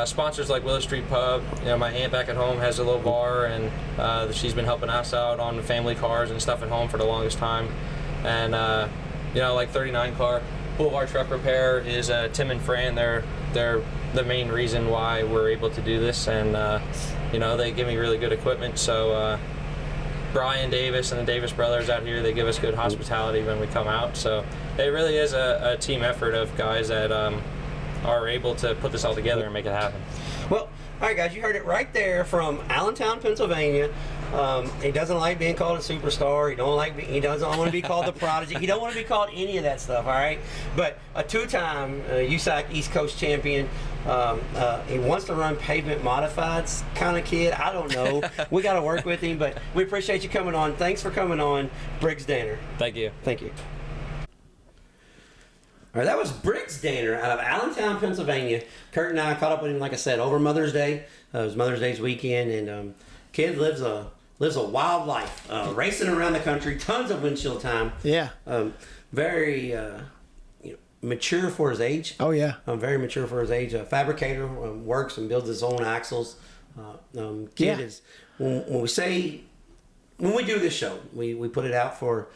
Sponsors like Willow Street Pub, my aunt back at home has a little bar, and she's been helping us out on family cars and stuff at home for the longest time. And like 39 Car Boulevard Truck Repair is Tim and Fran. They're the main reason why we're able to do this, and they give me really good equipment. So Brian Davis and the Davis brothers out here, they give us good hospitality when we come out. So it really is a team effort of guys that are able to put this all together and make it happen. Well, all right, guys, you heard it right there from Allentown, Pennsylvania. He doesn't like being called a superstar. He doesn't want to be called the prodigy. He don't want to be called any of that stuff. All right, but a two-time USAC East Coast champion. He wants to run pavement modifieds kind of kid. I don't know. We got to work with him, but we appreciate you coming on. Thanks for coming on, Briggs Danner. Thank you. Thank you. All right, that was Briggs Danner out of Allentown, Pennsylvania. Kurt and I caught up with him, like I said, over Mother's Day. It was Mother's Day's weekend, and kid lives a wild life, racing around the country, tons of windshield time. Yeah. Very mature for his age. Oh yeah. Very mature for his age. A fabricator, works and builds his own axles. Kid is when we do this show, we put it out for.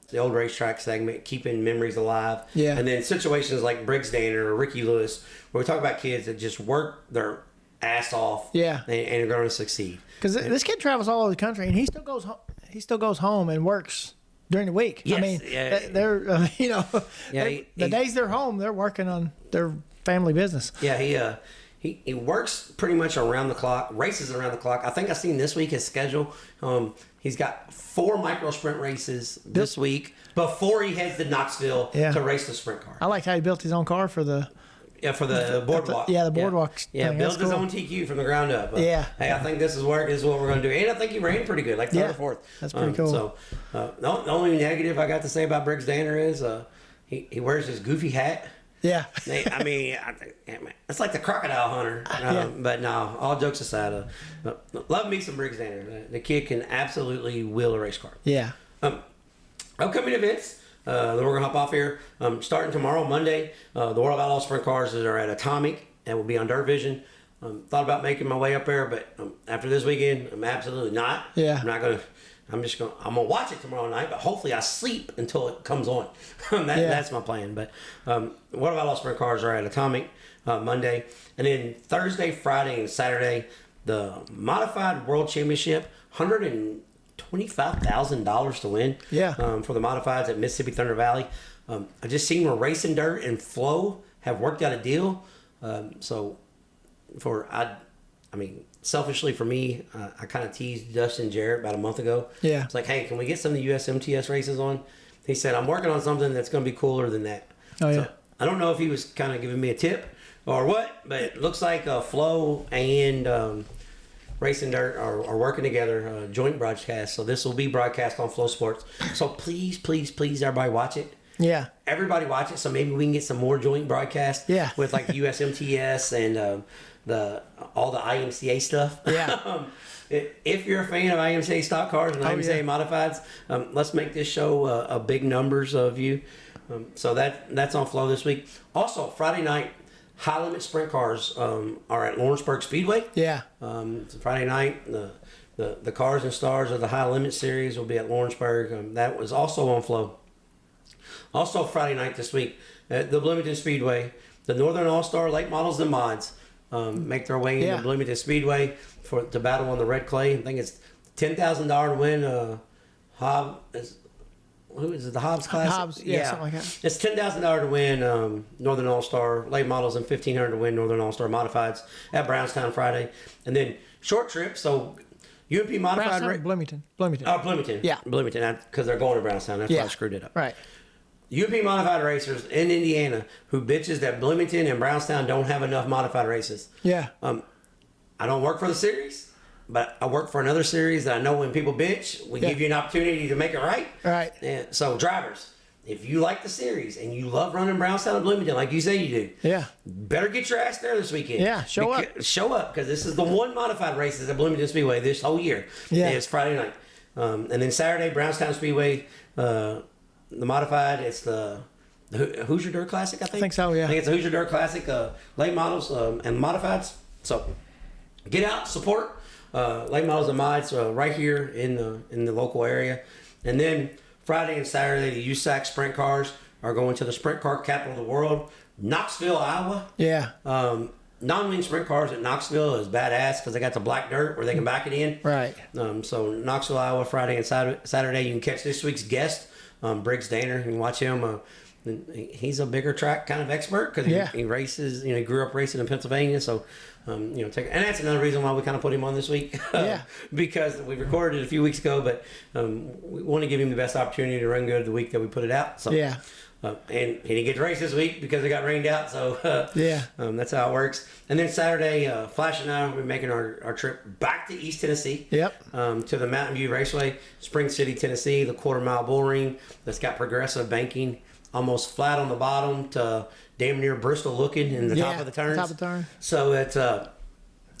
The old racetrack segment, keeping memories alive. Yeah. And then situations like Briggs Danner or Ricky Lewis, where we talk about kids that just work their ass off. Yeah. And are going to succeed. Because this kid travels all over the country, and he still goes home and works during the week. Yes. I mean, they're the days they're home, they're working on their family business. Yeah. He works pretty much around the clock, races around the clock. I think I've seen this week his schedule. He's got 4 micro sprint races this week before he heads to Knoxville to race the sprint car. I liked how he built his own car for the boardwalk. The boardwalk. Yeah, built his own TQ from the ground up. Hey, I think this is what we're going to do. And I think he ran pretty good, like third or fourth. That's pretty cool. So the only negative I got to say about Briggs Danner is he wears his goofy hat. Yeah. I mean, it's like the crocodile hunter. But no, all jokes aside, love me some Briggs Danner. The kid can absolutely wheel a race car. Yeah. Upcoming events. Then we're going to hop off here. Starting tomorrow, Monday, the World of Outlaw Sprint Cars are at Atomic and will be on Dirt Vision. Thought about making my way up there, but after this weekend, I'm absolutely not. Yeah. I'm gonna watch it tomorrow night, but hopefully I sleep until it comes on. That's my plan. But World of Outlaw Sprint Cars are at Atomic Monday, and then Thursday, Friday, and Saturday, the Modified World Championship, $125,000 to win. Yeah. For the Modifieds at Mississippi Thunder Valley. I just seen where Racing Dirt and Flow have worked out a deal. Selfishly for me, I kind of teased Dustin Jarrett about a month ago. Yeah. It's like, hey, can we get some of the USMTS races on? He said, I'm working on something that's going to be cooler than that. Oh, yeah. So, I don't know if he was kind of giving me a tip or what, but it looks like Flo and Racing Dirt are working together, joint broadcast. So this will be broadcast on Flow Sports. So please, please, please, everybody watch it. Yeah. Everybody watch it, so maybe we can get some more joint broadcasts. Yeah. With like the USMTS and all the IMCA stuff. Yeah. If you're a fan of IMCA stock cars and IMCA modifieds, let's make this show a big numbers of you. So that's on Flow this week. Also, Friday night, high limit sprint cars are at Lawrenceburg Speedway. Yeah. Friday night, the Cars and Stars of the High Limit Series will be at Lawrenceburg. That was also on Flow. Also Friday night this week at the Bloomington Speedway, the Northern All-Star Late Models and Mods make their way into Bloomington Speedway to battle on the red clay. I think it's $10,000 to win. Who is it? The Hobbs Classic? Hobbs, yeah, something like that. It's $10,000 to win Northern All-Star Late Models and $1,500 to win Northern All-Star Modifieds at Brownstown Friday. And then short trip, so UMP Modified... Bloomington. Oh, Bloomington. Yeah. Bloomington, because they're going to Brownstown. That's why I screwed it up. Right. UP Modified Racers in Indiana who bitches that Bloomington and Brownstown don't have enough modified races. Yeah. I don't work for the series, but I work for another series that I know when people bitch, we give you an opportunity to make it right. Right. And so drivers, if you like the series and you love running Brownstown and Bloomington like you say you do, better get your ass there this weekend. Yeah, show up. Show up, because this is the one modified races at Bloomington Speedway this whole year. Yeah. It's Friday night. And then Saturday, Brownstown Speedway, the modified, it's the Hoosier Dirt Classic, I think. I think so, yeah. I think it's the Hoosier Dirt Classic, late models and modifieds. So get out, support late models and mods right here in the local area. And then Friday and Saturday, the USAC Sprint Cars are going to the Sprint Car Capital of the World, Knoxville, Iowa. Yeah. Non-wing sprint cars at Knoxville is badass because they got the black dirt where they can back it in. Right. So Knoxville, Iowa, Friday and Saturday, you can catch this week's guest, Briggs Danner. You can watch him. He's a bigger track kind of expert because he races. He grew up racing in Pennsylvania. So, and that's another reason why we kind of put him on this week. Because we recorded it a few weeks ago, but we want to give him the best opportunity to run good the week that we put it out. So and he didn't get to race this week because it got rained out. So that's how it works. And then Saturday, Flash and I will be making our trip back to East Tennessee. Yep. To the Mountain View Raceway, Spring City, Tennessee, the quarter-mile bull ring that's got progressive banking, almost flat on the bottom to damn near Bristol looking in the top of the turns. Top of the turn. So it's going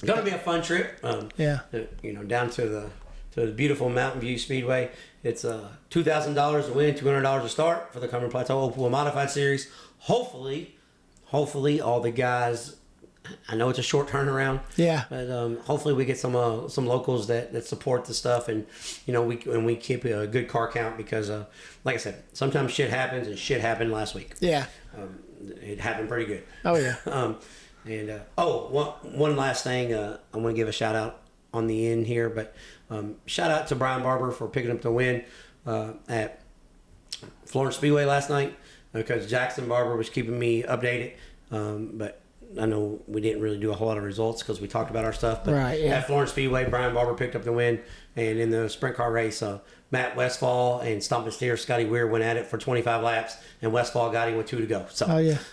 to be a fun trip. Down to the beautiful Mountain View Speedway. It's $2,000 to win, $200 to start for the Cumberland Plateau Open Wheel Modified Series. Hopefully all the guys. I know it's a short turnaround. Yeah. But hopefully we get some locals that support the stuff, and we keep a good car count because like I said, sometimes shit happens, and shit happened last week. Yeah. It happened pretty good. Oh yeah. One last thing, I want to give a shout out on the end here, but shout out to Brian Barber for picking up the win at Florence Speedway last night because Jackson Barber was keeping me updated, but I know we didn't really do a whole lot of results because we talked about our stuff. But at Florence Speedway, Brian Barber picked up the win. And in the sprint car race, Matt Westfall and Stompin' Steer Scotty Weir went at it for 25 laps, and Westfall got him with 2 to go. So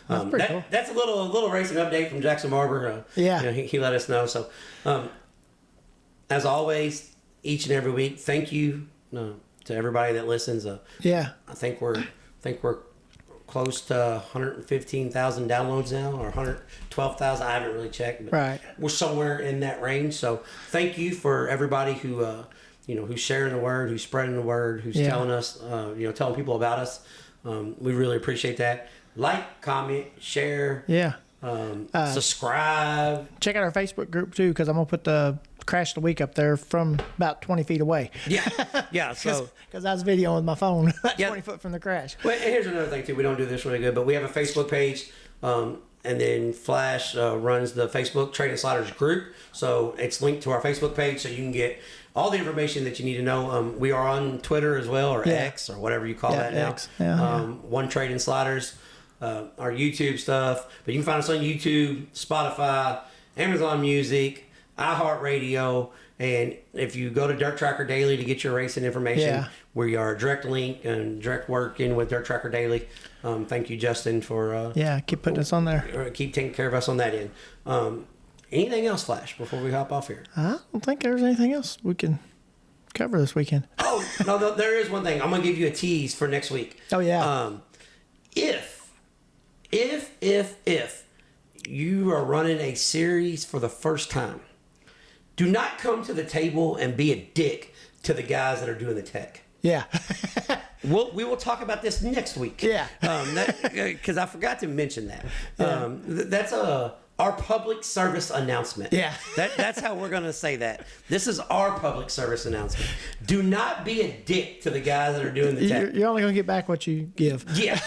that's pretty cool. That's a little racing update from Jackson Barber. He let us know. So as always, each and every week, thank you to everybody that listens. I think we're close to 115,000 downloads now, or 112,000. I haven't really checked, but we're somewhere in that range. So thank you for everybody who's sharing the word, who's spreading the word, who's telling us, telling people about us. We really appreciate that. Like, comment, share. Yeah. Subscribe. Check out our Facebook group too, because I'm gonna put the crash of the week up there from about 20 feet away. Yeah. So because I was videoing with my phone 20 foot from the crash. Well, and here's another thing too. We don't do this really good, but we have a Facebook page, and then Flash runs the Facebook Trading Sliders group. So it's linked to our Facebook page, so you can get all the information that you need to know. We are on Twitter as well, or X, or whatever you call that now. X. Yeah. One Trading Sliders. Our YouTube stuff, but you can find us on YouTube, Spotify, Amazon Music, iHeartRadio, and if you go to Dirt Tracker Daily to get your racing information, we are a direct link and direct working with Dirt Tracker Daily. Thank you, Justin, for keep putting us on there. Keep taking care of us on that end. Anything else, Flash, before we hop off here? I don't think there's anything else we can cover this weekend. Oh no, there is one thing. I'm gonna give you a tease for next week. Oh yeah. If you are running a series for the first time, do not come to the table and be a dick to the guys that are doing the tech. Yeah. We will talk about this next week. Yeah. Because I forgot to mention that. That's our public service announcement. Yeah. That's how we're going to say that. This is our public service announcement. Do not be a dick to the guys that are doing the tech. You're only going to get back what you give. Yeah.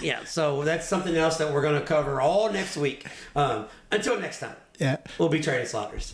Yeah. So that's something else that we're going to cover all next week. Until next time. Yeah. We'll be Trading Sliders.